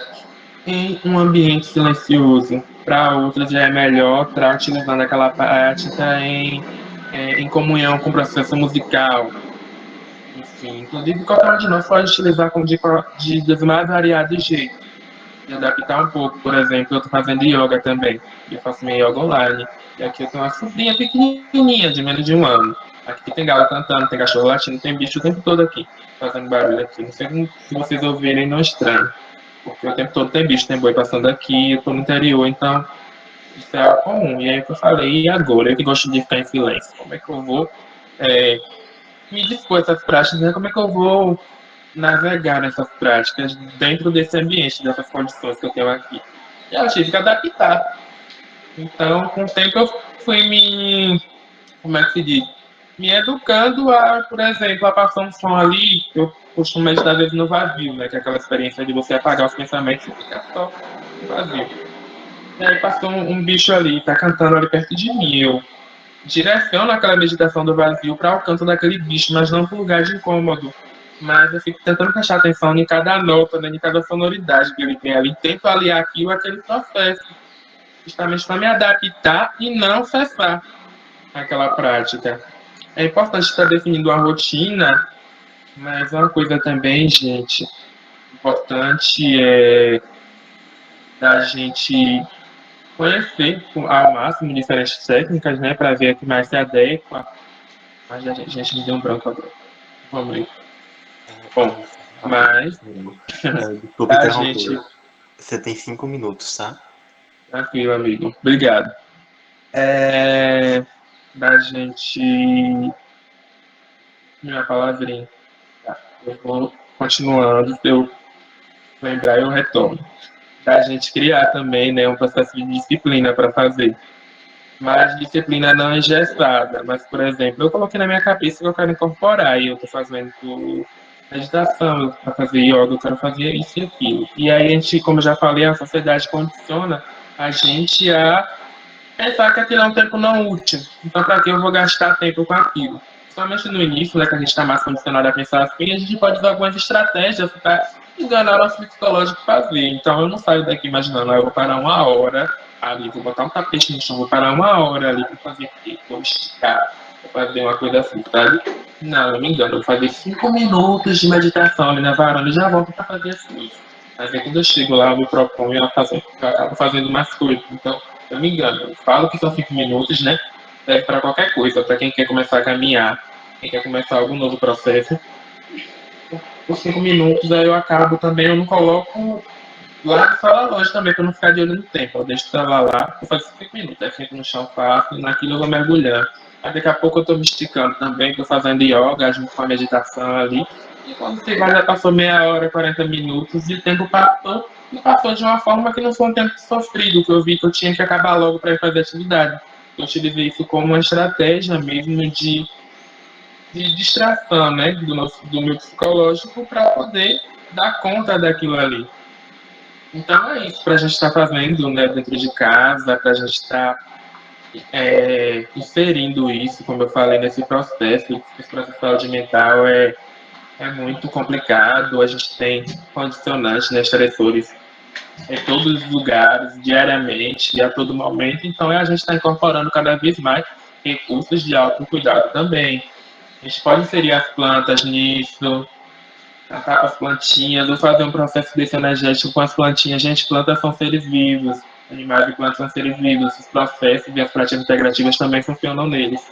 em um ambiente silencioso. Para outros já é melhor estar utilizando aquela prática em comunhão com o processo musical. Enfim, inclusive qualquer um de nós pode utilizar dos mais variados jeitos e adaptar um pouco. Por exemplo, eu estou fazendo yoga também. Eu faço minha yoga online. E aqui eu tenho uma sobrinha pequenininha, de menos de 1 ano. Aqui tem galo cantando, tem cachorro latindo, tem bicho o tempo todo aqui, fazendo barulho aqui. Não sei se vocês ouvirem, não estranho. Porque o tempo todo tem bicho, tem boi passando aqui, eu estou no interior, então isso é algo comum. E aí que eu falei, e agora? Eu que gosto de ficar em silêncio. Como é que eu vou me dispor a essas práticas? Né? Como é que eu vou navegar nessas práticas dentro desse ambiente, dessas condições que eu tenho aqui? E eu tive que adaptar. Então, com o tempo eu fui como é que se diz? Me educando a, por exemplo, a passar um som ali, eu costumo meditar às vezes no vazio, né? Que é aquela experiência de você apagar os pensamentos e ficar só no vazio. E aí passou um bicho ali, tá cantando ali perto de mim, eu direciono aquela meditação do vazio para o canto daquele bicho, mas não para um lugar de incômodo. mas eu fico tentando prestar atenção em cada nota, né, em cada sonoridade que ele tem ali. Tento aliar aquilo àquele processo, justamente para me adaptar e não cessar aquela prática. É importante estar definindo a rotina, mas uma coisa também, gente, importante é da gente conhecer ao máximo diferentes técnicas, né, para ver a que mais se adequa. Mas a gente me deu um branco agora. Vamos aí. Bom, mas Desculpa a gente. interromper. Você tem 5 minutos, tá? Tranquilo, amigo. Obrigado. Da gente. Minha palavrinha. Tá. Eu vou continuando. Se eu lembrar, eu retorno. Da gente criar também, né, um processo de disciplina para fazer. Mas disciplina não engessada. Mas, por exemplo, eu coloquei na minha cabeça que eu quero incorporar. E eu estou fazendo meditação, para fazer yoga, eu quero fazer isso e aquilo. E aí a gente, como eu já falei, a sociedade condiciona a gente a pensar que aquilo é um tempo não útil. Então, para que eu vou gastar tempo com aquilo? Somente no início, né, que a gente está mais condicionado a pensar assim, a gente pode usar algumas estratégias para enganar o nosso psicológico fazer. Então, eu não saio daqui imaginando, eu vou parar uma hora ali, vou botar um tapete no chão, vou parar uma hora ali para fazer o quê? Vou esticar, vou fazer uma coisa assim, sabe? Não, não me engano, eu vou fazer 5 minutos de meditação ali na varanda e já volto para fazer as coisas. Mas aí quando eu chego lá, eu me proponho a fazer, eu acabo fazendo mais coisas. Então, eu me engano, eu falo que são 5 minutos, né? Serve para qualquer coisa, para quem quer começar a caminhar, quem quer começar algum novo processo. Por 5 minutos, aí eu acabo também, eu não coloco lá de sala longe também, para não ficar de olho no tempo. Eu deixo o celular lá, eu faço 5 minutos, aí fico no chão fácil, naquilo eu vou mergulhando. Aí daqui a pouco eu estou me esticando também, estou fazendo yoga junto com a meditação ali. E quando você vai, já passou meia hora, 40 minutos, e o tempo passou, e passou de uma forma que não foi um tempo sofrido, que eu vi que eu tinha que acabar logo para ir fazer atividade. Eu utilizei isso como uma estratégia mesmo de distração, né, do meu psicológico para poder dar conta daquilo ali. Então é isso para a gente estar fazendo, né, dentro de casa, para a gente estar inserindo isso, como eu falei, nesse processo. Esse processo de saúde mental é muito complicado. A gente tem condicionantes, né, estressores em todos os lugares, diariamente e a todo momento. Então a gente está incorporando cada vez mais recursos de autocuidado também. A gente pode inserir as plantas nisso, tratar com as plantinhas, ou fazer um processo desse energético com as plantinhas. Gente, plantas são seres vivos, animais e plantas são seres vivos. Os processos e as práticas integrativas também funcionam neles.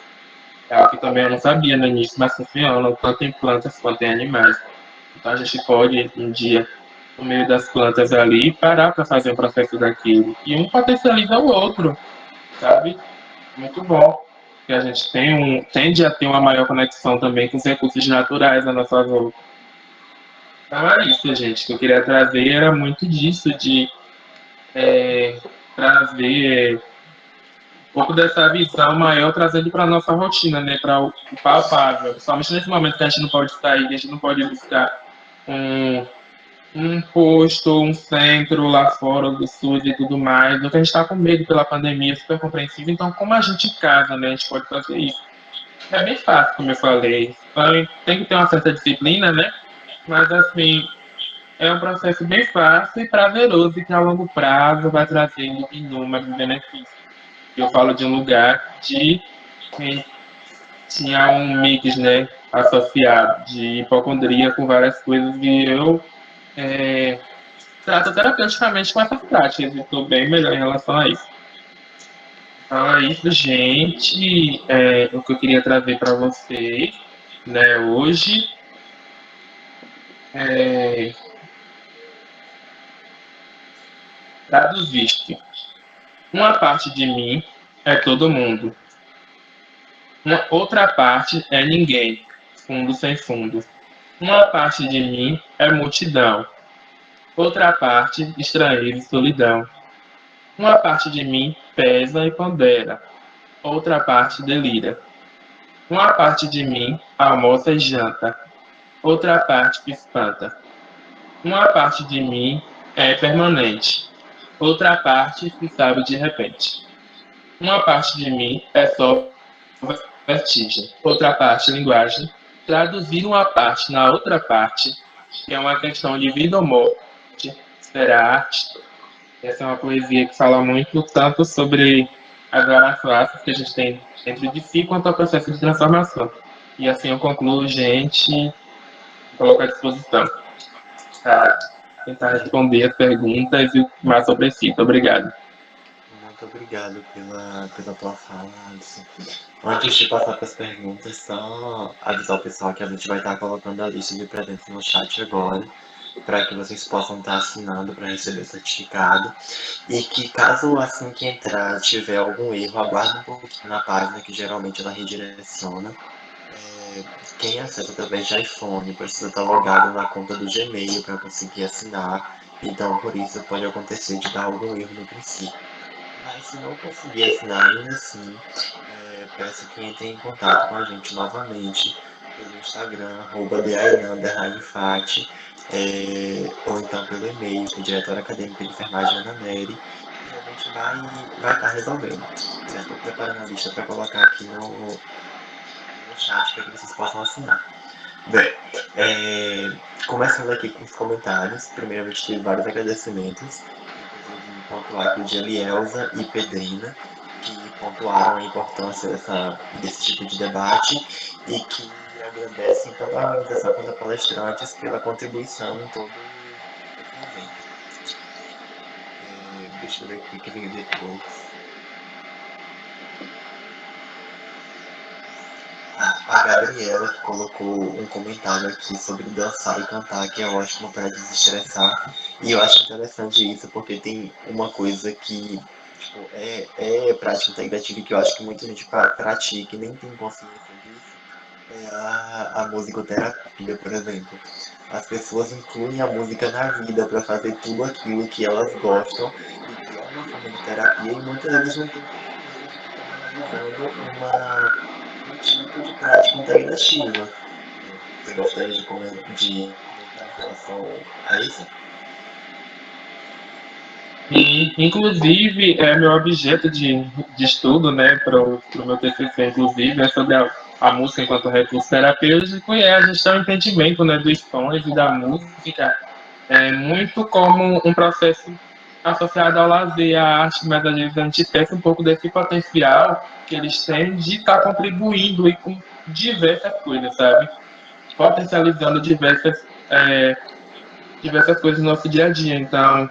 É algo que também eu não sabia no início, mas funcionam tanto em plantas quanto em animais. Então a gente pode, um dia, no meio das plantas ali, parar para fazer um processo daquilo. E um potencializa o outro, sabe? Muito bom. Que a gente tende a ter uma maior conexão também com os recursos naturais da nossa volta. Então é isso, gente, que eu queria trazer era muito disso, de trazer um pouco dessa visão maior, trazendo para a nossa rotina, né, para o palpável. Principalmente nesse momento que a gente não pode sair, que a gente não pode buscar um, um posto, um centro lá fora do SUS e tudo mais, do que a gente está com medo pela pandemia, super compreensível. Então, como a gente em casa, né, a gente pode fazer isso? É bem fácil, como eu falei. Então, tem que ter uma certa disciplina, né? Mas, assim, é um processo bem fácil e prazeroso e que a longo prazo vai trazendo inúmeros benefícios. Eu falo de um lugar de quem tinha um mix, né, associado de hipocondria com várias coisas e eu trato terapeuticamente com essas práticas e estou bem melhor em relação a isso. Então é isso, gente. O que eu queria trazer para vocês, né, hoje. É, traduziste. Uma parte de mim é todo mundo. Uma outra parte é ninguém, fundo sem fundo. Uma parte de mim é multidão. Outra parte, estranheiro e solidão. Uma parte de mim pesa e pondera. Outra parte delira. Uma parte de mim almoça e janta. Outra parte que espanta. Uma parte de mim é permanente. Outra parte se sabe de repente. Uma parte de mim é só vestígio. Outra parte, linguagem. traduzir uma parte na outra parte, que é uma questão de vida ou morte, será arte. Essa é uma poesia que fala muito tanto sobre as várias classes que a gente tem dentro de si, quanto ao processo de transformação. E assim eu concluo, gente, coloco à disposição para tentar responder as perguntas e mais sobre si. Muito obrigado. Muito obrigado pela tua fala, Alisson. Antes de passar para as perguntas, só avisar o pessoal que a gente vai estar colocando a lista de presentes no chat agora, para que vocês possam estar assinando para receber o certificado. E que caso assim que entrar tiver algum erro, aguarde um pouquinho na página, que geralmente ela redireciona. Quem acessa através de iPhone precisa estar logado na conta do Gmail para conseguir assinar. Então, por isso, pode acontecer de dar algum erro no princípio. Mas se não conseguir assinar ainda assim, peço que entre em contato com a gente novamente pelo Instagram, @DAINA_Infati, ou então pelo e-mail, que é Diretório Acadêmico de Enfermagem Ana Nery, e a gente vai estar resolvendo. Já estou preparando a lista para colocar aqui no chat para que vocês possam assinar. Bem, começando aqui com os comentários, primeiramente tive vários agradecimentos, inclusive pontuar aqui o de Elielza e Pedrina, que pontuaram a importância desse tipo de debate e que agradecem tanto a organização quanto a palestrantes pela contribuição em todo esse evento. Deixa eu ver o que veio depois. A Gabriela que colocou um comentário aqui sobre dançar e cantar, que é ótimo para desestressar. E eu acho interessante isso, porque tem uma coisa que tipo, é prática integrativa que eu acho que muita gente pratica e nem tem consciência disso. É a musicoterapia, por exemplo. As pessoas incluem a música na vida para fazer tudo aquilo que elas gostam e que é uma forma de terapia e muitas vezes não tem consciência de que estão realizando um tipo de prática integrativa. Você gostaria de comentar em relação a isso? E, inclusive, é meu objeto de estudo, né, para o meu TCC, inclusive, é sobre a música enquanto recurso terapêutico e é a gestão e entendimento, né, dos sons e da música, muito como um processo associado ao lazer, à arte, mas às vezes a gente esquece um pouco desse potencial que eles têm de estar contribuindo e com diversas coisas, sabe? Potencializando diversas coisas no nosso dia a dia. Então,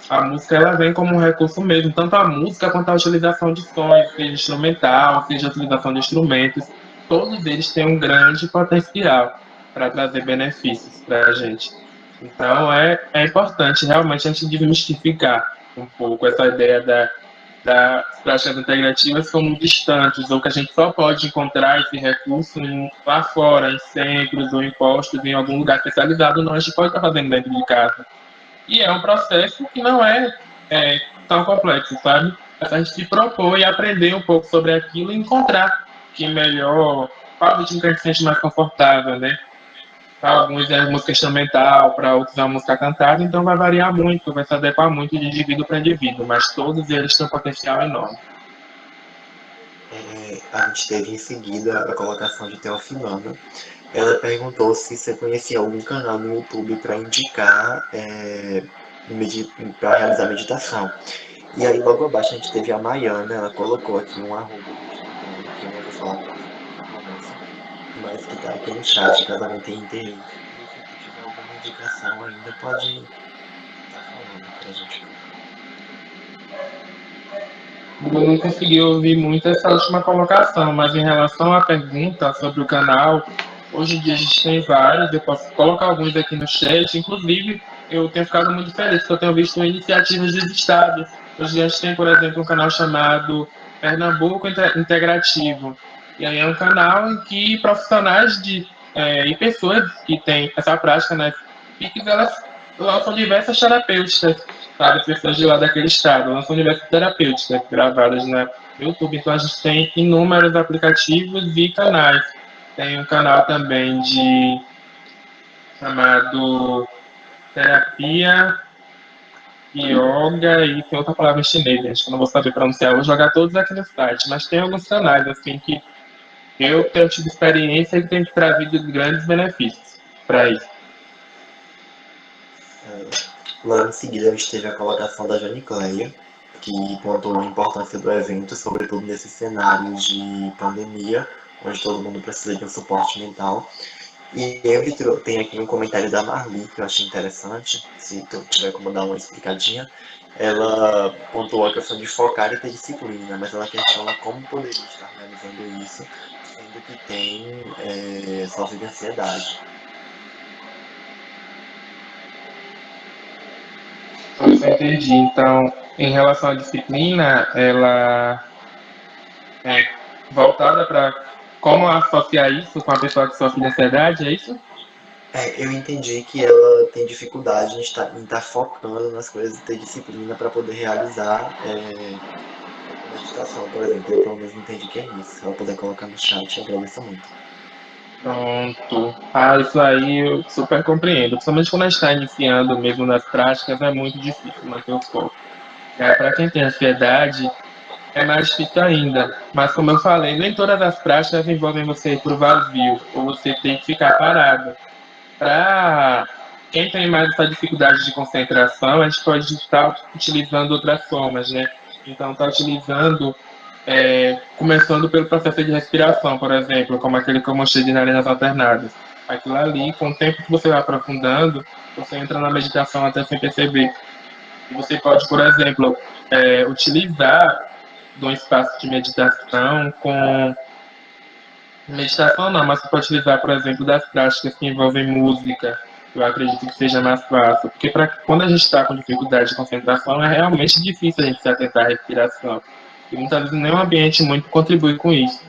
a música ela vem como um recurso mesmo, tanto a música quanto a utilização de sons, seja instrumental, seja a utilização de instrumentos, todos eles têm um grande potencial para trazer benefícios para a gente. Então é importante realmente a gente desmistificar um pouco essa ideia das práticas integrativas como distantes, ou que a gente só pode encontrar esse recurso lá fora, em centros ou em postos, em algum lugar especializado, não, a gente pode estar fazendo dentro de casa. E é um processo que não tão complexo, sabe? É a gente se propor e aprender um pouco sobre aquilo e encontrar que melhor, qual ritmo que a gente se sente mais confortável, né? Para alguns é música instrumental, para outros é música cantada, então vai variar muito, vai se adequar muito de indivíduo para indivíduo, mas todos eles têm um potencial enorme. A gente teve em seguida a colocação de Teofilana. Ela perguntou se você conhecia algum canal no YouTube para indicar para realizar meditação. E aí logo abaixo a gente teve a Maiana, ela colocou aqui um arroba do Instagram, que eu não vou falar qual mas que tá aqui no chat, caso alguém tenha interesse. E se tu tiver alguma indicação ainda, pode estar falando pra gente. Eu não consegui ouvir muito essa última colocação, mas em relação à pergunta sobre o canal, hoje em dia a gente tem vários, eu posso colocar alguns aqui no chat, inclusive eu tenho ficado muito feliz, porque eu tenho visto iniciativas dos estados. Hoje a gente tem, por exemplo, um canal chamado Pernambuco Integrativo, e aí é um canal em que profissionais e pessoas que têm essa prática, né, PICs, elas lançam diversas terapêuticas, sabe, pessoas de lá daquele estado, lançam diversas terapêuticas gravadas no YouTube. Então a gente tem inúmeros aplicativos e canais. Tem um canal também chamado Terapia Yoga e tem outra palavra em chinês, gente, que eu não vou saber pronunciar. Eu vou jogar todos aqui no site, mas tem alguns canais assim que eu tenho tido experiência e tenho trazido grandes benefícios para isso. Logo em seguida, a gente teve a colocação da Janicleia, que pontuou a importância do evento, sobretudo nesses cenários de pandemia, onde todo mundo precisa de um suporte mental. E eu tenho aqui um comentário da Marli, que eu achei interessante, se tu tiver como dar uma explicadinha. Ela pontuou a questão de focar e ter disciplina, mas ela questiona como poderia estar realizando isso, sendo que sofre de ansiedade. Eu entendi. Então, em relação à disciplina, ela é voltada para como associar isso com a pessoa que sofre de ansiedade, é isso? Eu entendi que ela tem dificuldade em estar focando nas coisas e ter disciplina para poder realizar meditação, por exemplo. Eu pelo menos entendi que é isso. Se ela puder colocar no chat, eu agradeço muito. Pronto. Ah, isso aí eu super compreendo. Principalmente quando a gente está iniciando mesmo nas práticas, é muito difícil manter o foco. Para quem tem ansiedade, é mais difícil ainda. Mas como eu falei, nem todas as práticas envolvem você ir para o vazio, ou você tem que ficar parado. Para quem tem mais essa dificuldade de concentração, a gente pode estar utilizando outras formas, né? Então, está utilizando, começando pelo processo de respiração, por exemplo, como aquele que eu mostrei de narinas alternadas. Aquilo ali, com o tempo que você vai aprofundando, você entra na meditação até sem perceber. E você pode, por exemplo, utilizar de um espaço de meditação com meditação não, mas você pode utilizar, por exemplo, das práticas que envolvem música. Eu acredito que seja mais fácil, porque quando a gente está com dificuldade de concentração, é realmente difícil a gente se atentar à respiração. E muitas vezes nenhum ambiente muito contribui com isso.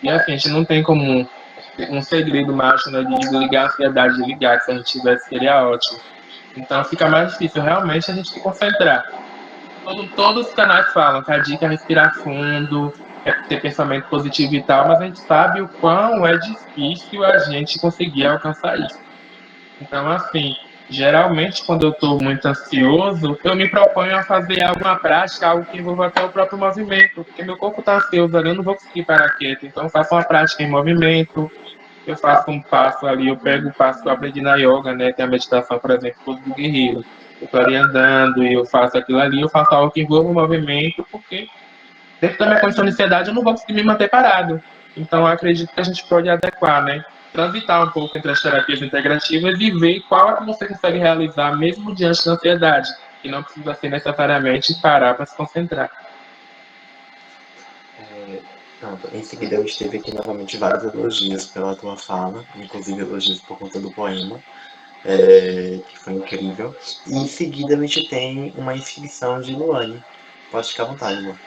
E assim, a gente não tem como um segredo mágico, né, de desligar a ansiedade, de ligar, que se a gente tivesse seria ótimo. Então fica mais difícil realmente a gente se concentrar. Todos os canais falam que a dica é respirar fundo, é ter pensamento positivo e tal, mas a gente sabe o quão é difícil a gente conseguir alcançar isso. Então, assim, geralmente quando eu estou muito ansioso, eu me proponho a fazer alguma prática, algo que envolva até o próprio movimento, porque meu corpo está ansioso ali, eu não vou conseguir parar quieto. Então, eu faço uma prática em movimento, eu faço um passo ali, eu pego o passo que eu aprendi na yoga, né? Tem a meditação, por exemplo, do guerreiro. Eu estou ali andando e eu faço aquilo ali, eu faço algo que envolva o movimento, porque dentro da minha condição de ansiedade eu não vou conseguir me manter parado. Então, eu acredito que a gente pode adequar, né? Transitar um pouco entre as terapias integrativas e ver qual é que você consegue realizar mesmo diante da ansiedade, e não precisa ser necessariamente parar para se concentrar. Pronto, em seguida eu esteve aqui novamente vários elogios pela tua fala, inclusive elogios por conta do poema, que foi incrível. E em seguida a gente tem uma inscrição de Luane. Pode ficar à vontade, Lu.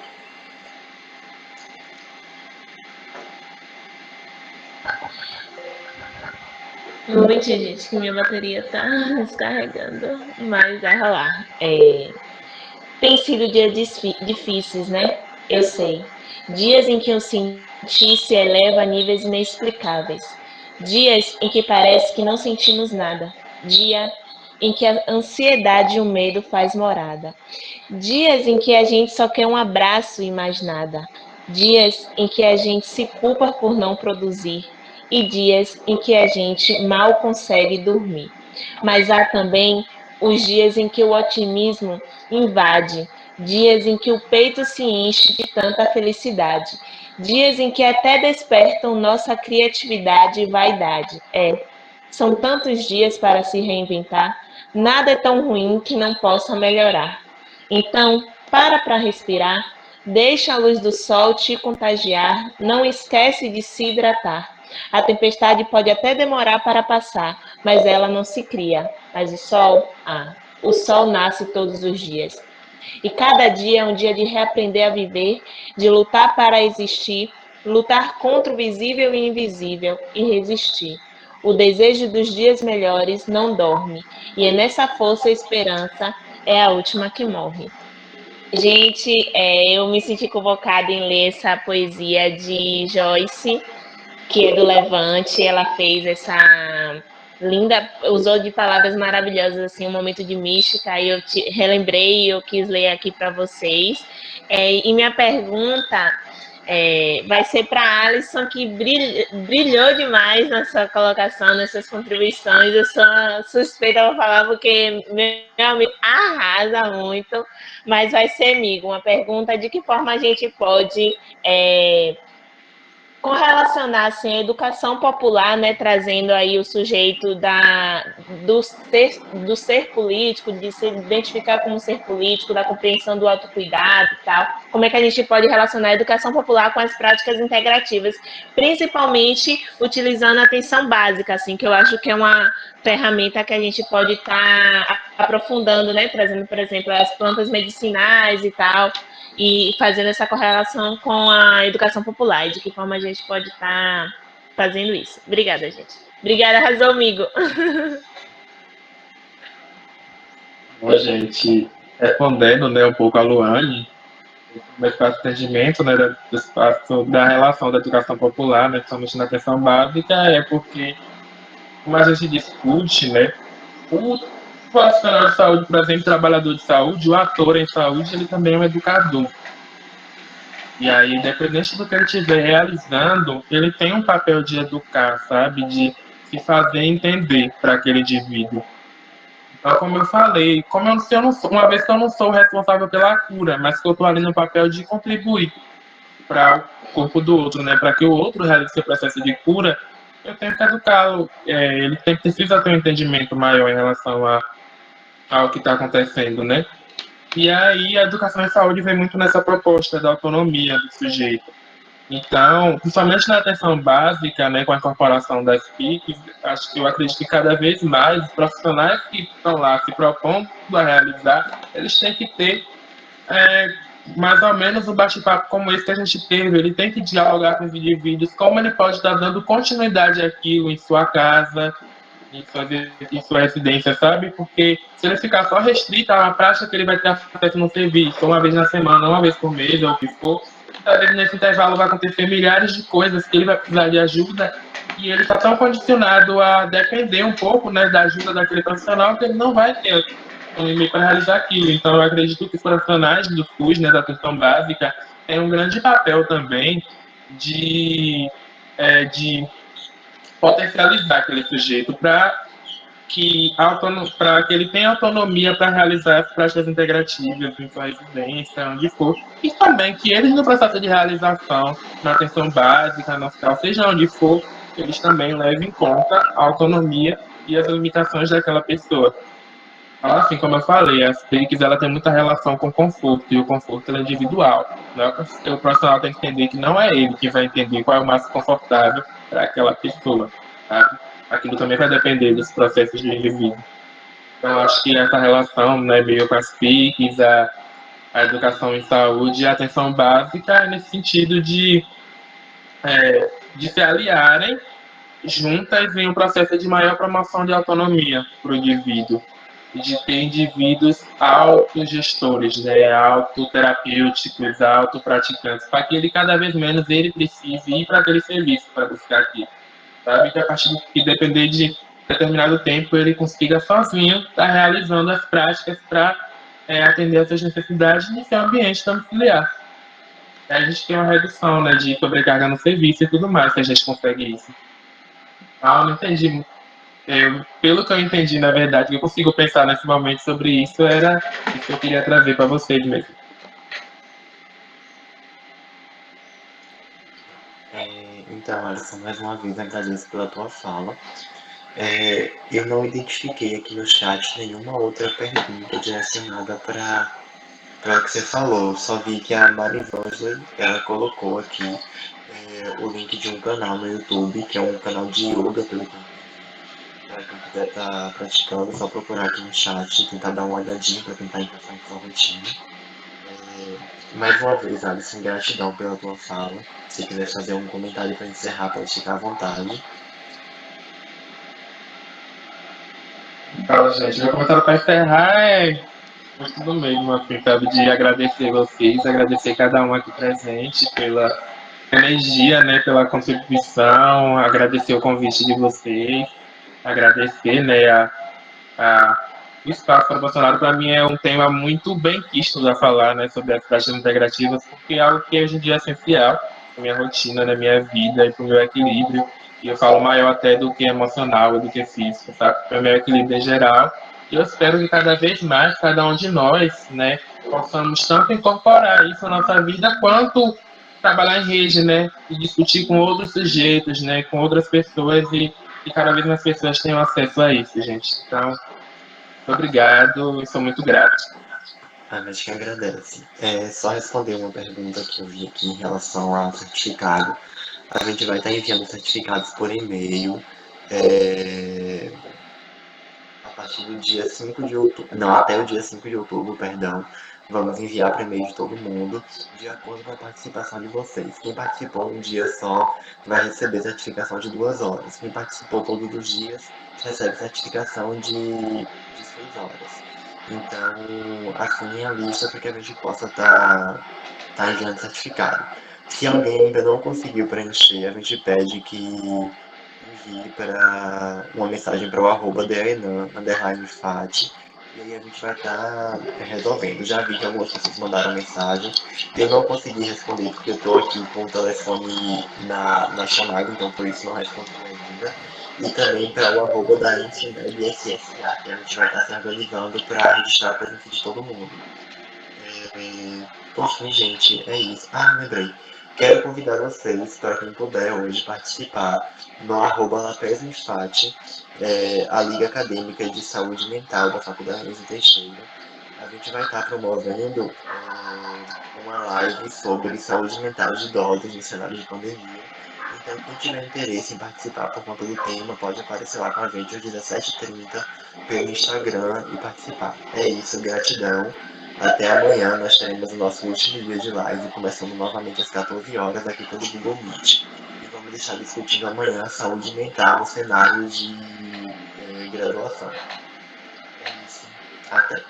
Um momentinho, gente, que minha bateria tá descarregando, mas vai rolar. Tem sido dias difíceis, né? Eu sei. Dias em que o sentir se eleva a níveis inexplicáveis. Dias em que parece que não sentimos nada. Dia em que a ansiedade e o medo faz morada. Dias em que a gente só quer um abraço e mais nada. Dias em que a gente se culpa por não produzir. E dias em que a gente mal consegue dormir. Mas há também os dias em que o otimismo invade, dias em que o peito se enche de tanta felicidade, dias em que até despertam nossa criatividade e vaidade. São tantos dias para se reinventar, nada é tão ruim que não possa melhorar. Então, para respirar, deixa a luz do sol te contagiar, não esquece de se hidratar. A tempestade pode até demorar para passar, mas ela não se cria. Mas o sol nasce todos os dias. E cada dia é um dia de reaprender a viver, de lutar para existir, lutar contra o visível e invisível e resistir. O desejo dos dias melhores não dorme, e é nessa força e esperança é a última que morre. Gente, eu me senti convocada em ler essa poesia de Joyce, que é do Levante. Ela fez essa linda, usou de palavras maravilhosas, assim, um momento de mística, aí eu relembrei e eu quis ler aqui para vocês. E minha pergunta vai ser para a Alisson, que brilhou demais na sua colocação, nessas contribuições. Eu sou suspeita para falar, porque meu amigo arrasa muito, mas vai ser, amigo, uma pergunta de que forma a gente pode correlacionar assim, a educação popular, né, trazendo aí o sujeito do ser político, de se identificar como ser político, da compreensão do autocuidado e tal. Como é que a gente pode relacionar a educação popular com as práticas integrativas, principalmente utilizando a atenção básica, assim, que eu acho que é uma ferramenta que a gente pode estar aprofundando, né, trazendo, por exemplo, as plantas medicinais e tal, e fazendo essa correlação com a educação popular e de que forma a gente pode estar fazendo isso. Obrigada, gente. Obrigada, arrasou, amigo. Bom, gente, respondendo, né, um pouco a Luane, o espaço de atendimento, né, do espaço da relação da educação popular, né, principalmente na atenção básica, é porque, como a gente discute, né, o profissional de saúde, por exemplo, trabalhador de saúde, o ator em saúde, ele também é um educador. E aí, independente do que ele estiver realizando, ele tem um papel de educar, sabe? De se fazer entender para aquele indivíduo. Então, como eu falei, se eu não sou, uma vez que eu não sou responsável pela cura, mas que eu estou ali no papel de contribuir para o corpo do outro, né? Para que o outro realize seu processo de cura, eu tenho que educá-lo. Ele precisa ter um entendimento maior em relação ao que está acontecendo, né? E aí a educação em saúde vem muito nessa proposta da autonomia do sujeito. Então, principalmente na atenção básica, né, com a incorporação das PICs, eu acredito que cada vez mais os profissionais que estão lá se propondo a realizar, eles têm que ter mais ou menos um bate-papo como esse que a gente teve. Ele tem que dialogar com os indivíduos, como ele pode estar dando continuidade àquilo em sua casa, em sua residência, sabe? Porque se ele ficar só restrito a uma prática que ele vai ter acesso no serviço, uma vez na semana, uma vez por mês, ou o que for, talvez nesse intervalo vai acontecer milhares de coisas que ele vai precisar de ajuda e ele está tão condicionado a depender um pouco, né, da ajuda daquele profissional que ele não vai ter um limite para realizar aquilo. Então, eu acredito que os profissionais do SUS, né, da atenção básica, têm um grande papel também de potencializar aquele sujeito para que ele tenha autonomia para realizar as práticas integrativas em sua residência, onde for, e também que eles, no processo de realização, na atenção básica, no hospital, seja onde for, eles também levem em conta a autonomia e as limitações daquela pessoa. Então, assim como eu falei, as PICs ela tem muita relação com o conforto, e o conforto é individual. Né? O profissional tem que entender que não é ele que vai entender qual é o mais confortável para aquela pessoa. Sabe? Aquilo também vai depender dos processos do indivíduo. Então, acho que essa relação, né, meio com as PICs, a educação em saúde e a atenção básica é nesse sentido de se aliarem juntas em um processo de maior promoção de autonomia para o indivíduo, e de ter indivíduos autogestores, né, autoterapêuticos, autopraticantes, para que ele cada vez menos ele precise ir para aquele serviço para buscar aquilo. Sabe? Que a partir de depender de determinado tempo ele consiga sozinho estar realizando as práticas para atender as suas necessidades em seu ambiente domiciliar. Aí a gente tem uma redução, né, de sobrecarga no serviço e tudo mais, se a gente consegue isso. Ah, eu não entendi. Pelo que eu entendi, na verdade, que eu consigo pensar nesse momento sobre isso, era isso que eu queria trazer para vocês mesmo. Então, Alisson, mais uma vez agradeço pela tua fala. Eu não identifiquei aqui no chat nenhuma outra pergunta direcionada para o que você falou. Só vi que a Mari Vosley, ela colocou aqui o link de um canal no YouTube, que é um canal de yoga, pelo que eu entendi. Para quem quiser estar praticando, é só procurar aqui no chat, tentar dar uma olhadinha para tentar encaixar em sua rotina. Mais uma vez, Alisson, gratidão pela tua fala. Se quiser fazer um comentário para encerrar, pode ficar à vontade. Então, gente, meu comentário para encerrar mas tudo mesmo, assim, sabe, de agradecer vocês, agradecer cada um aqui presente pela energia, né, pela contribuição, agradecer o convite de vocês, agradecer, né, o espaço proporcionado. Para mim é um tema muito bem quisto a falar, né, sobre as práticas integrativas, porque é algo que hoje em dia é essencial. para minha rotina, da minha vida e para o meu equilíbrio. E eu falo maior até do que emocional e do que físico, sabe? Para o meu equilíbrio em geral. E eu espero que cada vez mais, cada um de nós, né, possamos tanto incorporar isso na nossa vida, quanto trabalhar em rede, né, e discutir com outros sujeitos, né, com outras pessoas e cada vez mais pessoas tenham acesso a isso, gente. Então, muito obrigado e sou muito grato. A gente que agradece. Só responder uma pergunta que eu vi aqui em relação ao certificado. A gente vai estar enviando certificados por e-mail a partir do dia 5 de outubro. Não, até o dia 5 de outubro, perdão. Vamos enviar para e-mail de todo mundo, de acordo com a participação de vocês. Quem participou um dia só vai receber certificação de 2 horas. Quem participou todos os dias recebe certificação de 6 horas. Então, assinem a lista para que a gente possa estar enviando certificado. Se alguém ainda não conseguiu preencher, a gente pede que envie para uma mensagem para o @deainan_fati, e aí a gente vai estar resolvendo. Já vi que algumas pessoas mandaram mensagem, eu não consegui responder porque eu estou aqui com o telefone na chamada, então por isso não respondi ainda. E também para o da InfoWebSSA, que a gente vai estar se organizando para registrar a presença de todo mundo. Por fim, gente, é isso. Ah, lembrei. Quero convidar vocês, para quem puder hoje, participar no @lapesmefate, a Liga Acadêmica de Saúde Mental da Faculdade Luiz Teixeira. A gente vai estar promovendo uma live sobre saúde mental de idosos no cenário de pandemia. Então, quem tiver interesse em participar por conta do tema, pode aparecer lá com a gente às 17h30 pelo Instagram e participar. É isso, gratidão. Até amanhã, nós teremos o nosso último dia de live, começando novamente às 14 horas aqui pelo Google Meet. E vamos deixar discutindo amanhã a saúde mental no cenário de graduação. É isso. Até.